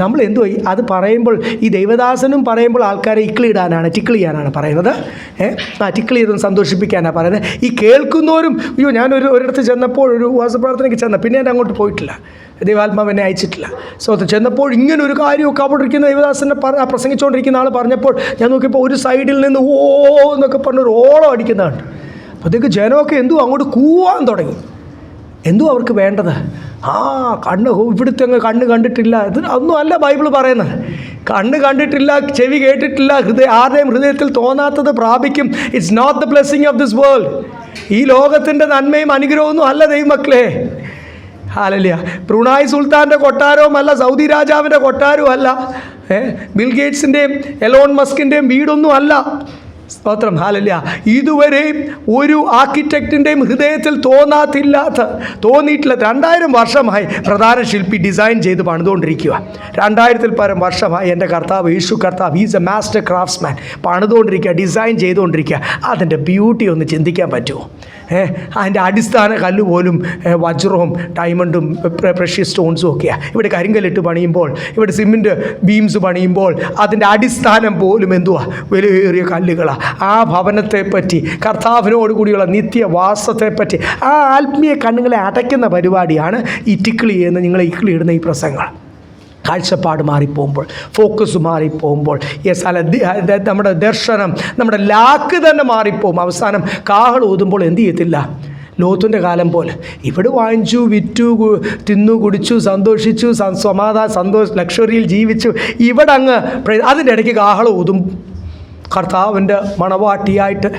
നമ്മൾ എന്തുവാ അത് പറയുമ്പോൾ ഈ ദൈവദാസനും പറയുമ്പോൾ ആൾക്കാരെ ടിക്കിൾ ചെയ്യാനാണ് പറയുന്നത്. ടിക്കിൾ ചെയ്തൊന്ന് സന്തോഷിപ്പിക്കാനാണ് പറയുന്നത്. ഈ കേൾക്കുന്നവരും ഞാൻ ഒരിടത്ത് ചെന്നപ്പോൾ ഒരു ഉപവാസപ്രാർത്ഥനയ്ക്ക് പിന്നെ ഞാൻ അങ്ങോട്ട് പോയിട്ടില്ല, ദൈവാത്മാവ് എന്നെ അയച്ചിട്ടില്ല. സോ ചെന്നപ്പോൾ ഇങ്ങനെ ഒരു കാര്യമൊക്കെ അവിടെ ഇരിക്കുന്ന ദൈവദാസനെ പ്രസംഗിച്ചുകൊണ്ടിരിക്കുന്ന ആൾ പറഞ്ഞപ്പോൾ ഞാൻ നോക്കിയപ്പോൾ ഒരു സൈഡിൽ നിന്ന് എന്നൊക്കെ പറഞ്ഞൊരു ഓളം അടിക്കുന്നതാണ്. അപ്പോഴത്തേക്ക് ജനമൊക്കെ അങ്ങോട്ട് കൂവാൻ തുടങ്ങി. അവർക്ക് വേണ്ടത് ഇവിടുത്തെ കണ്ണ് കണ്ടിട്ടില്ല, ഇത് ഒന്നും അല്ല ബൈബിൾ പറയുന്നത്. കണ്ണ് കണ്ടിട്ടില്ല, ചെവി കേട്ടിട്ടില്ല, ആരുടെയും ഹൃദയത്തിൽ തോന്നാത്തത് പ്രാപിക്കും. It's not the blessing of this world. ഈ ലോകത്തിൻ്റെ നന്മയും അനുഗ്രഹമൊന്നും അല്ല ദൈവമക്കളെ. ഹല്ലേലൂയ. ബ്രൂണായി സുൽത്താൻ്റെ കൊട്ടാരവും അല്ല, സൗദി രാജാവിൻ്റെ കൊട്ടാരവും അല്ല, ബിൽ ഗേറ്റ്സിൻ്റെയും എലോൺ മസ്കിൻ്റെയും വീടൊന്നും അല്ല. സ്തോത്രം. ഹല്ലേലൂയ. ഇതുവരെയും ഒരു ആർക്കിടെക്റ്റിൻ്റെയും ഹൃദയത്തിൽ തോന്നിയിട്ടില്ല. 2000 വർഷമായി പ്രധാന ശില്പി ഡിസൈൻ ചെയ്ത് പണിതുകൊണ്ടിരിക്കുക. 2000 പരം വർഷമായി എൻ്റെ കർത്താവ് യേശു കർത്താവ് ഈസ് എ മാസ്റ്റർ ക്രാഫ്റ്റ്സ്മാൻ പണിതുകൊണ്ടിരിക്കുക, ഡിസൈൻ ചെയ്തുകൊണ്ടിരിക്കുക. അതിൻ്റെ ബ്യൂട്ടി ഒന്ന് ചിന്തിക്കാൻ പറ്റുമോ? അതിൻ്റെ അടിസ്ഥാന കല്ല് പോലും വജ്രവും ഡയമണ്ടും പ്രഷ്യസ് സ്റ്റോൺസും ഒക്കെയാണ്. ഇവിടെ കരിങ്കല്ലിട്ട് പണിയുമ്പോൾ, ഇവിടെ സിമെൻറ്റ് ബീംസ് പണിയുമ്പോൾ അതിൻ്റെ അടിസ്ഥാനം പോലും എന്തുവാ? വിലയേറിയ കല്ലുകളാണ്. ആ ഭവനത്തെപ്പറ്റി, കർത്താവിനോട് കൂടിയുള്ള നിത്യവാസത്തെപ്പറ്റി, ആ ആത്മീയ കണ്ണുകളെ അടയ്ക്കുന്ന പരിപാടിയാണ് ഈ ടിക്കിളി എന്ന് നിങ്ങൾ ഇക്കിളിയിടുന്ന ഈ പ്രസംഗങ്ങൾ. കാഴ്ചപ്പാട് മാറിപ്പോകുമ്പോൾ, ഫോക്കസ് മാറിപ്പോകുമ്പോൾ, യെസ് അല്ല നമ്മുടെ ദർശനം, നമ്മുടെ ലാക്ക് തന്നെ മാറിപ്പോകും. അവസാനം കാഹൾ ഊതുമ്പോൾ എന്ത് ചെയ്യത്തില്ല? ലോത്തിൻ്റെ കാലം പോലെ ഇവിടെ വാങ്ങിച്ചു, വിറ്റു, തിന്നു, കുടിച്ചു, സന്തോഷിച്ചു, ലക്ഷറിയിൽ ജീവിച്ചു. ഇവിടെ അങ്ങ് അതിൻ്റെ ഇടയ്ക്ക് കാഹൾ ഊതും. കർത്താവിൻ്റെ മണവാട്ടിയായിട്ട്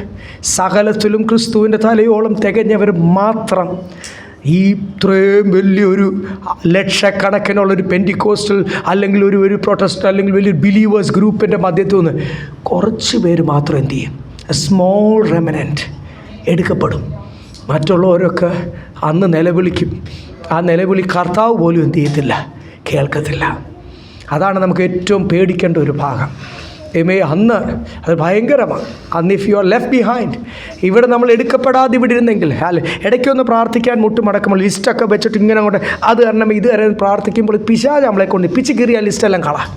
സകലത്തിലും ക്രിസ്തുവിൻ്റെ തലയോളം തികഞ്ഞവർ മാത്രം ഈ ഇത്രയും വലിയൊരു ലക്ഷക്കണക്കിനുള്ളൊരു പെൻറ്റിക്കോസ്റ്റൽ അല്ലെങ്കിൽ ഒരു പ്രൊട്ടസ്റ്റ് അല്ലെങ്കിൽ വലിയൊരു ബിലീവേഴ്സ് ഗ്രൂപ്പിൻ്റെ മധ്യത്തിൽ നിന്ന് കുറച്ച് പേര് മാത്രം എന്ത് ചെയ്യും? എ സ്മോൾ റെമനൻറ്റ് എടുക്കപ്പെടും. മറ്റുള്ളവരൊക്കെ അന്ന് നിലവിളിക്കും. ആ നിലവിളി കർത്താവ് പോലും എന്ത് ചെയ്യത്തില്ല? കേൾക്കത്തില്ല. അതാണ് നമുക്ക് ഏറ്റവും പേടിക്കേണ്ട ഒരു ഭാഗം. അന്ന് അത് ഭയങ്കരമാണ്. അന്ന് if you are left behind, ഇവിടെ നമ്മൾ എടുക്കപ്പെടാതെ ഇവിടെ ഇരുന്നെങ്കിൽ, ഇടയ്ക്കൊന്ന് പ്രാർത്ഥിക്കാൻ മുട്ടുമടക്കുമ്പോൾ ലിസ്റ്റൊക്കെ വെച്ചിട്ട് ഇങ്ങനെ അങ്ങോട്ട് അത് കാരണം ഇത് കാരണം പ്രാർത്ഥിക്കുമ്പോൾ പിശാച് നമ്മളെ കൊണ്ട് പിച്ച് കീറിയ ലിസ്റ്റെല്ലാം കളാം.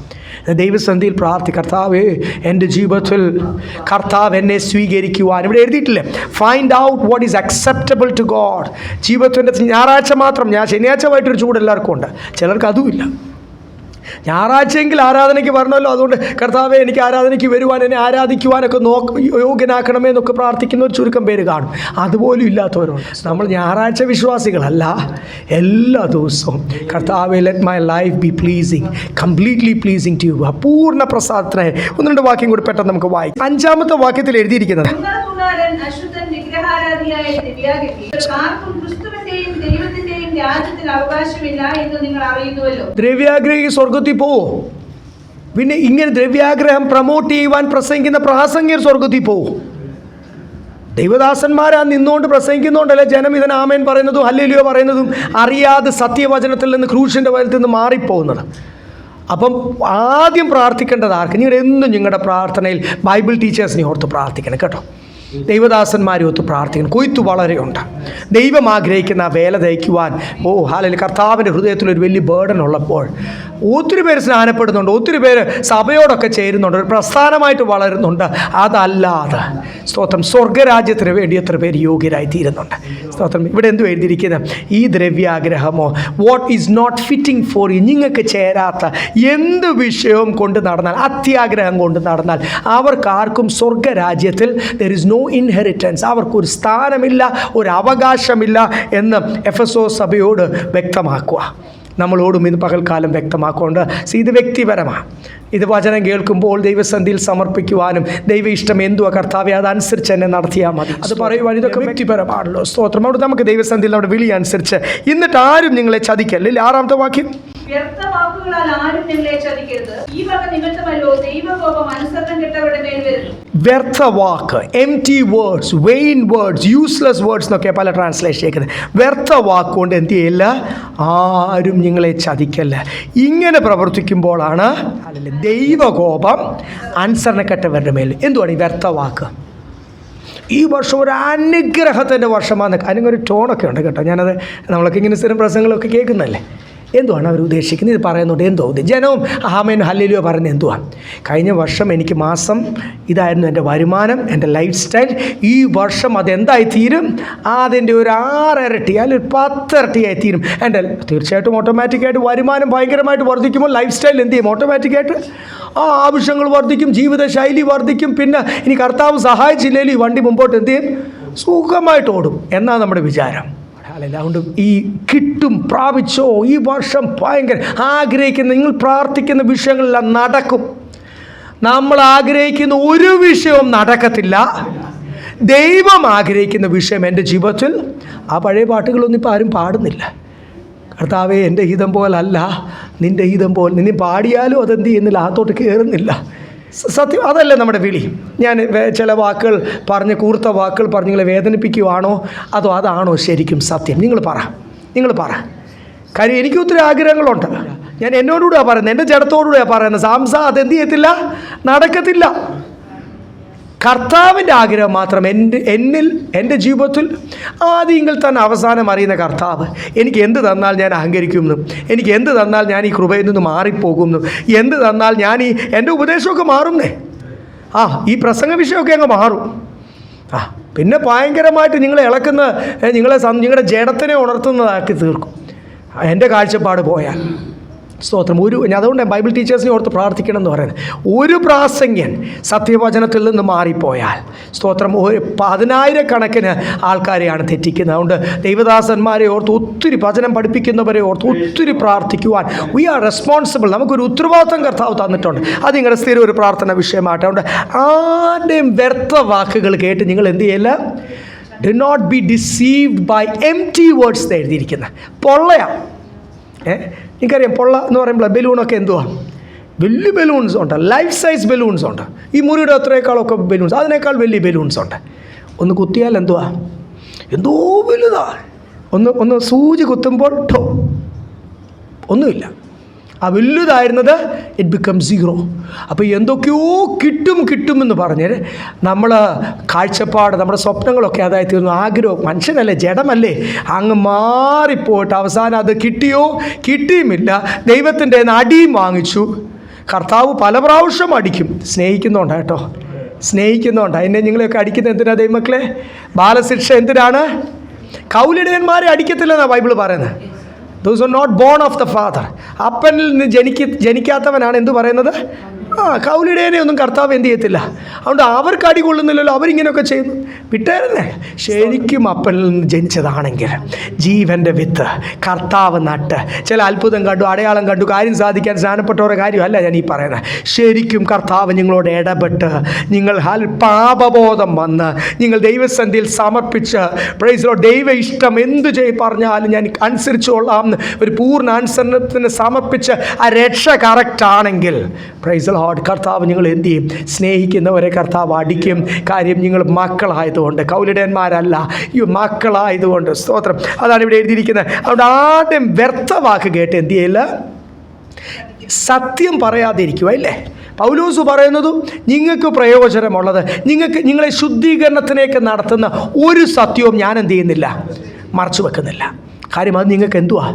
ദൈവസന്ധിയിൽ കർത്താവേ എൻ്റെ ജീവിതത്തിൽ കർത്താവ് എന്നെ സ്വീകരിക്കുവാൻ ഇവിടെ എഴുതിയിട്ടില്ലേ? Find out what is acceptable to God. ജീവിതത്തിൻ്റെ ഞായറാഴ്ച മാത്രം, ഞായറാഴ്ച വൈകിട്ടൊരു ചൂട് എല്ലാവർക്കും ഉണ്ട്, ചിലർക്ക് അതുമില്ല. ഞായറാഴ്ചയെങ്കിൽ ആരാധനയ്ക്ക് വരണമല്ലോ, അതുകൊണ്ട് കർത്താവെ എനിക്ക് ആരാധനയ്ക്ക് വരുവാൻ, എന്നെ ആരാധിക്കുവാനൊക്കെ യോഗ്യനാക്കണമേ എന്നൊക്കെ പ്രാർത്ഥിക്കുന്ന ഒരു ചുരുക്കം പേര് കാണും. അതുപോലും ഇല്ലാത്തവരുണ്ട്. നമ്മൾ ഞായറാഴ്ച വിശ്വാസികളല്ല. എല്ലാ ദിവസവും കർത്താവെ let my life be pleasing, completely pleasing to you. പൂർണ്ണ പ്രസാദത്തിനായി 1-2 വാക്യം കൂടി പെട്ടെന്ന് നമുക്ക് വായിക്കാം. 5-ാമത്തെ വാക്യത്തിൽ എഴുതിയിരിക്കുന്നത്, ദ്രവ്യാഗ്രഹി സ്വർഗത്തിൽ പോവോ? പിന്നെ ഇങ്ങനെ ദ്രവ്യാഗ്രഹം പ്രൊമോട്ട് ചെയ്യുവാൻ പ്രസംഗിക്കുന്ന പ്രാസംഗികർ സ്വർഗത്തിൽ പോവും. ദൈവദാസന്മാരാ നിന്നുകൊണ്ട് പ്രസംഗിക്കുന്നുണ്ടല്ലേ ജനം ഇതിന് ആമേൻ പറയുന്നതും ഹല്ലേലൂയ പറയുന്നതും അറിയാതെ സത്യവചനത്തിൽ നിന്ന് ക്രൂശിൻ്റെ വചനത്തിൽ നിന്ന് മാറിപ്പോകുന്നത്. അപ്പം ആദ്യം പ്രാർത്ഥിക്കേണ്ടത് ആർക്ക്? നിങ്ങൾ എന്നും നിങ്ങളുടെ പ്രാർത്ഥനയിൽ ബൈബിൾ ടീച്ചേഴ്സിനെ ഓർത്ത് പ്രാർത്ഥിക്കണം കേട്ടോ. ദൈവദാസന്മാരെ ഒത്ത് പ്രാർത്ഥിക്കണം. കൊയ്ത്തു വളരെയുണ്ട്. ദൈവം ആഗ്രഹിക്കുന്ന ആ വേല തയ്ക്കുവാൻ അല്ലെങ്കിൽ കർത്താവിൻ്റെ ഹൃദയത്തിലൊരു വലിയ ബേർഡൻ ഉള്ളപ്പോൾ ഒത്തിരി പേര് സ്നാനപ്പെടുന്നുണ്ട്, ഒത്തിരി പേര് സഭയോടൊക്കെ ചേരുന്നുണ്ട്, ഒരു പ്രസ്ഥാനമായിട്ട് വളരുന്നുണ്ട്. അതല്ലാതെ സ്തോത്രം സ്വർഗരാജ്യത്തിന് വേണ്ടി എത്ര പേര് യോഗ്യരായി തീരുന്നുണ്ട്? സ്തോത്രം. ഇവിടെ എന്തു എഴുതിയിരിക്കുന്നത്? ഈ ദ്രവ്യാഗ്രഹമോ what is not fitting for you, നിങ്ങൾക്ക് ചേരാത്ത എന്ത് വിഷയവും കൊണ്ട് നടന്നാൽ, അത്യാഗ്രഹം കൊണ്ട് നടന്നാൽ അവർക്കാർക്കും സ്വർഗരാജ്യത്തിൽ ദർ ഇസ് നോ ഇൻഹെറിറ്റൻസ്, അവർക്കൊരു സ്ഥാനമില്ല, ഒരു അവകാശമില്ല എന്ന് എഫെസോസ് സഭയോട് വ്യക്തമാക്കുക. നമ്മളോടും ഇന്ന് പകൽക്കാലം വ്യക്തമാക്കുകൊണ്ട് ഇത് വ്യക്തിപരമാണ്. ഇത് വചനം കേൾക്കുമ്പോൾ ദൈവസന്ധിയിൽ സമർപ്പിക്കുവാനും ദൈവ ഇഷ്ടം എന്തുവാ കർത്താവെ അതനുസരിച്ച് എന്നെ നടത്തിയാൽ മതി, അത് പറയുവാൻ ഇതൊക്കെ വ്യക്തിപരമാണല്ലോ. സ്തോത്രം. അവിടെ നമുക്ക് ദൈവസന്ധിയിൽ നമ്മുടെ വിളി അനുസരിച്ച് എന്നിട്ട് ആരും നിങ്ങളെ ചതിക്കല്ലേ. 6-ാമത്തെ വാക്യം, വ്യർത്ഥ വാക്കുകളാൽ ആരും നിങ്ങളെ ചതിക്കരുത്, ഈ വക നിമിത്തമല്ലോ ദൈവകോപം അനുസരണം കെട്ടവരുടെ മേൽ വരുന്നു. വ്യർത്ഥ വാക്ക്, empty words, vain words, useless words എന്നൊക്കെ പല ട്രാൻസ്ലേഷൻ ചെയ്യുന്നത്. വ്യർത്ഥ വാക്കുകൊണ്ട് എന്ത് ചെയ്യില്ല? ആരും നിങ്ങളെ ചതിക്കല്ല. ഇങ്ങനെ പ്രവർത്തിക്കുമ്പോഴാണ് ദൈവകോപം അനുസരണക്കെട്ടവരുടെ മേൽ. എന്തുവാണ് ഈ വ്യർത്ഥ വാക്ക്? ഈ വർഷം ഒരു അനുഗ്രഹത്തിൻ്റെ വർഷമാണ്. അതിനൊരു ടോണൊക്കെ ഉണ്ട് കേട്ടോ. ഞാനത് നമ്മളൊക്കെ ഇങ്ങനെ സ്ഥിരം പ്രസംഗങ്ങളൊക്കെ കേൾക്കുന്നതല്ലേ. എന്തുവാണ് അവർ ഉദ്ദേശിക്കുന്നത്? ഇത് പറയുന്നുണ്ട് എന്തോ ജനവും ആമേൻ ഹല്ലേലൂയ പറയുന്നത് എന്തുവാണ്? കഴിഞ്ഞ വർഷം എനിക്ക് മാസം ഇതായിരുന്നു എൻ്റെ വരുമാനം, എൻ്റെ ലൈഫ് സ്റ്റൈൽ. ഈ വർഷം അതെന്തായി തീരും? അതിൻ്റെ ഒരു 6 ഇരട്ടി അല്ലെങ്കിൽ 10 ഇരട്ടിയായി തീരും എൻ്റെ. തീർച്ചയായിട്ടും ഓട്ടോമാറ്റിക്കായിട്ട് വരുമാനം ഭയങ്കരമായിട്ട് വർദ്ധിക്കുമ്പോൾ ലൈഫ് സ്റ്റൈൽ എന്ത് ചെയ്യും? ഓട്ടോമാറ്റിക്കായിട്ട് ആവശ്യങ്ങൾ വർദ്ധിക്കും, ജീവിതശൈലി വർദ്ധിക്കും. പിന്നെ ഇനി കർത്താവ് സഹായിച്ചില്ലെങ്കിൽ ഈ വണ്ടി മുമ്പോട്ട് എന്ത് ചെയ്യും? സുഖമായിട്ട് ഓടും എന്നാണ് നമ്മുടെ വിചാരം. അതുകൊണ്ട് ഈ കിട്ടും പ്രാപിച്ചോ ഈ വർഷം ഭയങ്കര ആഗ്രഹിക്കുന്ന, നിങ്ങൾ പ്രാർത്ഥിക്കുന്ന വിഷയങ്ങളെല്ലാം നടക്കും. നമ്മൾ ആഗ്രഹിക്കുന്ന ഒരു വിഷയവും നടക്കത്തില്ല. ദൈവം ആഗ്രഹിക്കുന്ന വിഷയം എൻ്റെ ജീവിതത്തിൽ, ആ പഴയ പാട്ടുകളൊന്നും ഇപ്പോൾ ആരും പാടുന്നില്ല. കർത്താവേ എൻ്റെ ഹിതം പോലല്ല നിൻ്റെ ഹിതം പോലെ. നിന്നെ പാടിയാലും അതെന്ത് ചെയ്യുന്നില്ല, അകത്തോട്ട് കയറുന്നില്ല. സത്യം അതല്ലേ നമ്മുടെ വിളി. ഞാൻ ചില വാക്കുകൾ പറഞ്ഞ്, കൂർത്ത വാക്കുകൾ പറഞ്ഞ് നിങ്ങളെ വേദനിപ്പിക്കുവാണോ അതോ അതാണോ ശരിക്കും സത്യം? നിങ്ങൾ പറ. കാര്യം എനിക്ക് ഒത്തിരി ആഗ്രഹങ്ങളുണ്ട്. ഞാൻ എന്നോടുകൂടെയാണ് പറയുന്നത്, എൻ്റെ ജഡത്തോടുകൂടെയാണ് പറയുന്നത്. അതെന്ത് ചെയ്യത്തില്ല, നടക്കത്തില്ല. കർത്താവിൻ്റെ ആഗ്രഹം മാത്രം എൻ്റെ ജീവിതത്തിൽ ആദ്യങ്ങൾ തന്നെ അവസാനം അറിയുന്ന കർത്താവ്. എനിക്ക് എന്ത് തന്നാൽ ഞാൻ അഹങ്കരിക്കുമെന്ന്, എനിക്ക് എന്ത് തന്നാൽ ഞാൻ ഈ കൃപയിൽ നിന്ന് മാറിപ്പോകുമെന്ന്, എന്ത് തന്നാൽ ഞാൻ എൻ്റെ ഉപദേശമൊക്കെ മാറുന്നേ. ഈ പ്രസംഗ വിഷയമൊക്കെ അങ്ങ് മാറും. പിന്നെ ഭയങ്കരമായിട്ട് നിങ്ങളെ ഇളക്കുന്ന, നിങ്ങളുടെ ജഡത്തിനെ ഉണർത്തുന്നതാക്കി തീർക്കും എൻ്റെ കാഴ്ചപ്പാട് പോയാൽ. സ്തോത്രം. അതുകൊണ്ട് ബൈബിൾ ടീച്ചേഴ്സിനെ ഓർത്ത് പ്രാർത്ഥിക്കണം എന്ന് പറയുന്നത്, ഒരു പ്രാസംഗ്യൻ സത്യവചനത്തിൽ നിന്ന് മാറിപ്പോയാൽ സ്തോത്രം 10,000 ആൾക്കാരെയാണ് തെറ്റിക്കുന്നത്. അതുകൊണ്ട് ദൈവദാസന്മാരെ ഓർത്ത് ഒത്തിരി വചനം പഠിപ്പിക്കുന്നവരെ ഓർത്ത് ഒത്തിരി പ്രാർത്ഥിക്കുവാൻ വി ആർ റെസ്പോൺസിബിൾ. നമുക്കൊരു ഉത്തരവാദിത്വം കർത്താവ് തന്നിട്ടുണ്ട്. അത് നിങ്ങളുടെ സ്ഥിരം ഒരു പ്രാർത്ഥന വിഷയമായിട്ട്. അതുകൊണ്ട് ആരുടെയും വ്യർത്ഥ വാക്കുകൾ കേട്ട് നിങ്ങൾ എന്ത് ചെയ്യില്ല. Do not be deceived by empty words എഴുതിയിരിക്കുന്നത്. പൊള്ളയാണ്. എനിക്കറിയാം, പൊള്ള എന്ന് പറയുമ്പോൾ ബലൂണൊക്കെ എന്തുവാ, വലിയ ബലൂൺസ് ഉണ്ട്, ലൈഫ് സൈസ് ബലൂൺസ് ഉണ്ട്. ഈ മുറിയുടെ അത്രയേക്കാളൊക്കെ ബലൂൺസ്, അതിനേക്കാൾ വലിയ ബലൂൺസ് ഉണ്ട്. ഒന്ന് കുത്തിയാൽ എന്തുവാ, എന്തോ വലുതാ. ഒന്ന് സൂചി കുത്തുമ്പോൾ ഒന്നുമില്ല. ആ വലുതായിരുന്നത് ഇറ്റ് ബിക്കം സീറോ. അപ്പോൾ എന്തൊക്കെയോ കിട്ടുമെന്ന് പറഞ്ഞ് നമ്മൾ കാഴ്ചപ്പാട്, നമ്മുടെ സ്വപ്നങ്ങളൊക്കെ അതായത് തീർന്നു. ആഗ്രഹം, മനുഷ്യനല്ലേ, ജഡമല്ലേ, അങ്ങ് മാറിപ്പോയിട്ട് അവസാനം അത് കിട്ടിയുമില്ല. ദൈവത്തിൻ്റെ അടിയും വാങ്ങിച്ചു. കർത്താവ് പല പ്രാവശ്യം അടിക്കും. സ്നേഹിക്കുന്നുണ്ട് കേട്ടോ, സ്നേഹിക്കുന്നുണ്ട്. അതിനെ നിങ്ങളെയൊക്കെ അടിക്കുന്നത് എന്തിനാ ദൈവമക്കളെ? ബാലശിക്ഷ എന്തിനാണ്? കൗലിടയന്മാരെ അടിക്കത്തില്ലെന്നാണ് ബൈബിൾ പറയുന്നത്. Those are not born of the father. അപ്പനിൽ നിന്ന് ജനിക്കാത്തവനാണ് എന്ത് പറയുന്നത്? കൗലിടേനെ ഒന്നും കർത്താവ് എന്ത് ചെയ്യത്തില്ല. അതുകൊണ്ട് അവർക്ക് അടി കൊള്ളുന്നില്ലല്ലോ, അവരിങ്ങനെയൊക്കെ ചെയ്യുന്നു. വിട്ടേരല്ലേ. ശരിക്കും അപ്പനിൽ നിന്ന് ജനിച്ചതാണെങ്കിൽ ജീവൻ്റെ വിത്ത് കർത്താവ് നട്ട് ചില അത്ഭുതം കണ്ടു, അടയാളം കണ്ടു, കാര്യം സാധിക്കാൻ സ്നാനപ്പെട്ടവരുടെ കാര്യമല്ല ഞാൻ ഈ പറയുന്നത്. ശരിക്കും കർത്താവ് നിങ്ങളോട് ഇടപെട്ട് നിങ്ങൾ പാപബോധം വന്ന് നിങ്ങൾ ദൈവസന്നിധിയിൽ സമർപ്പിച്ച് പ്രൈസ് ലോർഡ്, ദൈവ ഇഷ്ടം എന്ത് പറഞ്ഞാലും ഞാൻ അനുസരിച്ചോളാം ഒരു പൂർണ്ണ അനുസരണത്തിന് സമർപ്പിച്ച് ആ രക്ഷ കറക്റ്റാണെങ്കിൽ പ്രൈസ് ലോർഡ്, കർത്താവ് നിങ്ങൾ എന്ത് ചെയ്യും? സ്നേഹിക്കുന്നവരെ കർത്താവ് അടിക്കും. കാര്യം നിങ്ങൾ മക്കളായതുകൊണ്ട്, കൗലിടയന്മാരല്ല, ഈ മക്കളായതുകൊണ്ട്. സ്തോത്രം. അതാണ് ഇവിടെ എഴുതിയിരിക്കുന്നത്. അതുകൊണ്ട് ആദ്യം വ്യർത്ഥ വാക്ക് കേട്ട് എന്ത് ചെയ്യില്ല, സത്യം പറയാതിരിക്കുക. അല്ലേ പൗലോസ് പറയുന്നതും നിങ്ങൾക്ക് പ്രയോജനമുള്ളത്, നിങ്ങളെ ശുദ്ധീകരണത്തിലേക്ക് നടത്തുന്ന ഒരു സത്യവും ഞാൻ എന്ത് ചെയ്യുന്നില്ല, മറച്ചു വെക്കുന്നില്ല. കാര്യം അത് നിങ്ങൾക്ക് എന്തുവാ,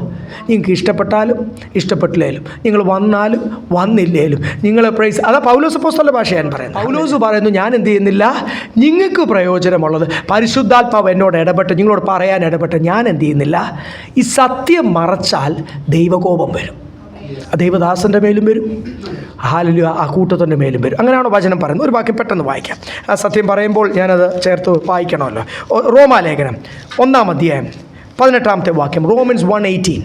നിങ്ങൾക്ക് ഇഷ്ടപ്പെട്ടാലും ഇഷ്ടപ്പെട്ടില്ലേലും, നിങ്ങൾ വന്നാലും വന്നില്ലേലും നിങ്ങൾ പ്രൈസ്. അതാ പൗലോസ് അപ്പോസ്തലന്റെ ഭാഷ ഞാൻ പറയുന്നത്. പൗലോസ് പറയുന്നു, ഞാൻ എന്ത് ചെയ്യുന്നില്ല, നിങ്ങൾക്ക് പ്രയോജനമുള്ളത് പരിശുദ്ധാത്മാവ് എന്നോട് ഇടപെട്ട് നിങ്ങളോട് പറയാൻ ഇടപെട്ട് ഞാൻ എന്ത് ചെയ്യുന്നില്ല. ഈ സത്യം മറച്ചാൽ ദൈവകോപം വരും. ദൈവദാസൻ്റെ മേലും വരും, ഹാലലൂയ, ആ കൂട്ടത്തിൻ്റെ മേലും വരും. അങ്ങനെയാണോ വചനം പറയുന്നത്? ഒരു വാക്യം പെട്ടെന്ന് വായിക്കാം. ആ സത്യം പറയുമ്പോൾ ഞാനത് ചേർത്ത് വായിക്കണമല്ലോ. റോമാലേഖനം 1-ാം അധ്യായം 18-ാമത്തെ വാക്യം. റോമൻസ് 1:18.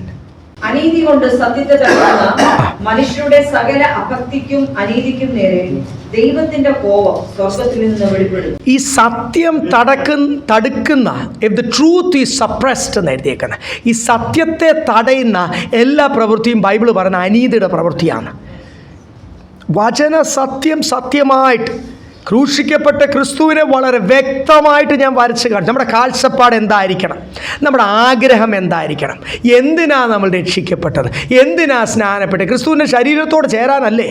അനീതി കൊണ്ട് സത്യത്തെ തടുക്കുന്ന മനുഷ്യരുടെ സകല അഭക്തിക്കും അനീതിക്കും നേരെ ദൈവത്തിന്റെ കോപം സ്വർഗ്ഗത്തിൽ നിന്ന് വെളിപ്പെടും. ഈ സത്യം തടുക്കുന്ന, if the truth is suppressed എന്ന് എഴുതിയേക്കുന്നത്, ഈ സത്യത്തെ തടയുന്ന എല്ലാ പ്രവൃത്തിയും ബൈബിൾ പറയുന്ന അനീതിയുടെ പ്രവൃത്തിയാണ്. വചന സത്യമായിട്ട് ക്രൂശിക്കപ്പെട്ട ക്രിസ്തുവിനെ വളരെ വ്യക്തമായിട്ട് ഞാൻ വരച്ച് കാണിച്ചു. നമ്മുടെ കാഴ്ചപ്പാട് എന്തായിരിക്കണം, നമ്മുടെ ആഗ്രഹം എന്തായിരിക്കണം, എന്തിനാ നമ്മൾ രക്ഷിക്കപ്പെട്ടത്, എന്തിനാ സ്നാനപ്പെട്ടത്, ക്രിസ്തുവിൻ്റെ ശരീരത്തോട് ചേരാനല്ലേ,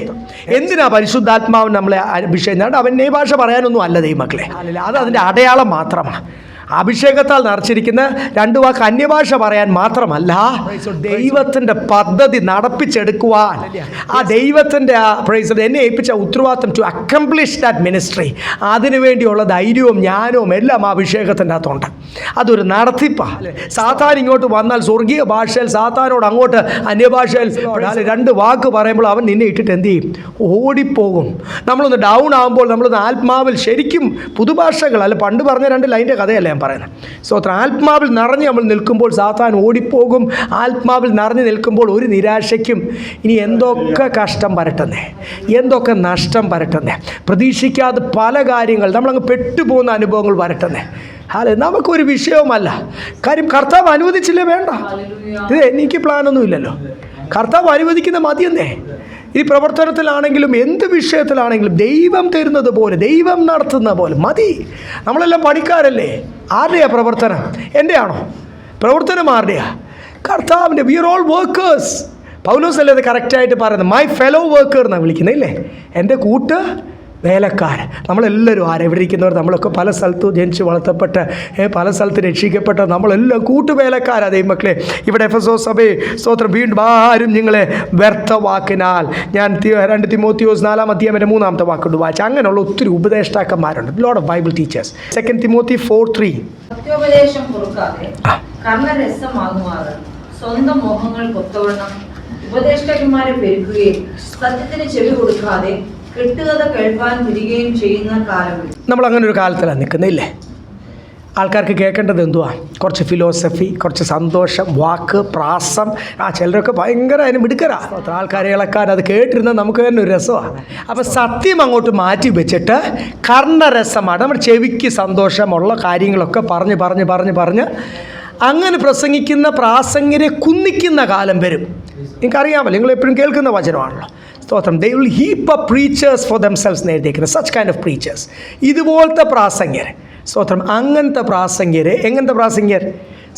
എന്തിനാ പരിശുദ്ധാത്മാവ് നമ്മളെ അഭിഷേകം. അവൻ ഈ ഭാഷ പറയാനൊന്നും അല്ല ദൈവമക്കളെ, അത് അതിൻ്റെ അടയാളം മാത്രമാണ്. അഭിഷേകത്താൽ നിറച്ചിരിക്കുന്ന 2 വാക്ക് അന്യഭാഷ പറയാൻ മാത്രമല്ല, ദൈവത്തിൻ്റെ പദ്ധതി നടപ്പിച്ചെടുക്കുവാൻ ആ ദൈവത്തിൻ്റെ എന്നെ ഏൽപ്പിച്ച ഉത്തരവാദിത്വം ടു അക്കംപ്ലിഷ് ദാറ്റ് മിനിസ്ട്രി, അതിനുവേണ്ടിയുള്ള ധൈര്യവും ജ്ഞാനവും എല്ലാം ആ അഭിഷേകത്തിൻ്റെ അകത്തുണ്ട്. അതൊരു നടത്തിപ്പാണ്. സാത്താൻ ഇങ്ങോട്ട് വന്നാൽ സ്വർഗീയ ഭാഷയിൽ സാത്താനോട് അങ്ങോട്ട് അന്യഭാഷയിൽ 2 വാക്ക് പറയുമ്പോൾ അവൻ നിന്നെ ഇട്ടിട്ട് എന്ത് ചെയ്യും? ഓടിപ്പോകും. നമ്മളൊന്ന് ഡൗൺ ആകുമ്പോൾ നമ്മളൊന്ന് ആത്മാവിൽ ശരിക്കും പുതുഭാഷകൾ അല്ല, പണ്ട് പറഞ്ഞ 2 ലൈൻ്റെ കഥയല്ല പറയുന്നത്. സ്തോത്രം. ആത്മാവിൽ നിറഞ്ഞ് നമ്മൾ നിൽക്കുമ്പോൾ സാത്താൻ ഓടിപ്പോകും. ആത്മാവിൽ നിറഞ്ഞു നിൽക്കുമ്പോൾ ഒരു നിരാശയ്ക്കും ഇനി എന്തൊക്കെ കഷ്ടം വരട്ടെന്നേ, എന്തൊക്കെ നഷ്ടം വരട്ടെന്നേ, പ്രതീക്ഷിക്കാതെ പല കാര്യങ്ങൾ നമ്മളങ്ങ് പെട്ടുപോകുന്ന അനുഭവങ്ങൾ വരട്ടെന്നേ. നമുക്കൊരു വിഷയവുമല്ല. കാര്യം കർത്താവ് അനുവദിച്ചില്ലേ വേണ്ട. ഇത് എനിക്ക് പ്ലാനൊന്നും ഇല്ലല്ലോ, കർത്താവ് അനുവദിക്കുന്ന മതിയെന്നേ. ഈ പ്രവർത്തനത്തിലാണെങ്കിലും എന്ത് വിഷയത്തിലാണെങ്കിലും ദൈവം തരുന്നത് പോലെ, ദൈവം നടത്തുന്ന പോലെ മതി. നമ്മളെല്ലാം പണിക്കാരല്ലേ. ആരുടെയാ പ്രവർത്തനം? എൻ്റെ ആണോ? പ്രവർത്തനം ആരുടെയാ? കർത്താവിൻ്റെ. We are all workers. Paulose അല്ലേ അത് കറക്റ്റായിട്ട് പറയുന്നത്? മൈ ഫെലോ വർക്കർ എന്നാണ് വിളിക്കുന്നത് ഇല്ലേ, എൻ്റെ കൂട്ട് വേലക്കാരൻ. നമ്മളെല്ലാവരും എവിടെ ഇരിക്കുന്നവർ, നമ്മളൊക്കെ പല സ്ഥലത്തും ജനിച്ച് വളർത്തപ്പെട്ട് പല സ്ഥലത്ത് രക്ഷിക്കപ്പെട്ട നമ്മളെല്ലാം കൂട്ടുവേലക്കാരാണ് ദൈവമക്കളെ. ഇവിടെ എഫെസോസ് സഭയെ സ്തോത്രം വീണ്ടും ആരും നിങ്ങളെ വ്യർത്ഥവാക്കിനാൽ, ഞാൻ 2 തിമോത്തിയോസ് 4-ാം അധ്യായം 3-ാമത്തെ വാക്കുകൊണ്ട് വായിച്ചു. അങ്ങനെയുള്ള ഒത്തിരി ഉപദേഷ്ടാക്കന്മാരുണ്ട്, lot of Bible teachers. 2 Timothy 4:3. സത്യോപദേശം പൊറുക്കാതെ കർണരസമാകുമാറ് സ്വന്തം മോഹങ്ങൾക്കൊത്തവണ്ണം ഉപദേഷ്ടാക്കന്മാരെ പെരുക്കുകയും സത്യത്തിന് ചെവി കൊടുക്കാതെ കെട്ടുകഥ കേൾക്കാൻ തിരികെയും ചെയ്യുന്ന കാലം. നമ്മൾ അങ്ങനെ ഒരു കാലത്തിലാണ് നിൽക്കുന്നില്ലേ? ആൾക്കാർക്ക് കേൾക്കേണ്ടത് എന്തുവാ? കുറച്ച് ഫിലോസഫി, കുറച്ച് സന്തോഷം, വാക്ക്, പ്രാസം. ചിലരൊക്കെ ഭയങ്കര അതിന് മിടുക്കരാ. ആൾക്കാരെ ഇളക്കാൻ അത് കേട്ടിരുന്നാൽ നമുക്ക് തന്നെ ഒരു രസമാണ്. അപ്പം സത്യം അങ്ങോട്ട് മാറ്റി വെച്ചിട്ട് കർണരസമാണ് നമ്മുടെ ചെവിക്ക് സന്തോഷമുള്ള കാര്യങ്ങളൊക്കെ പറഞ്ഞ് അങ്ങനെ പ്രസംഗിക്കുന്ന പ്രാസംഗരെ കുന്നിക്കുന്ന കാലം വരും. നിങ്ങൾക്കറിയാമല്ലോ, നിങ്ങൾ എപ്പോഴും കേൾക്കുന്ന വചനമാണല്ലോ. സ്തോത്രം. They will heap up preachers for themselves എന്ന് എഴുതിയിരിക്കുന്നത്. Such kind of preachers. ഇതുപോലത്തെ പ്രാസംഗർ. സ്തോത്രം. അങ്ങനത്തെ പ്രാസംഗർ. എങ്ങനത്തെ പ്രാസംഗർ?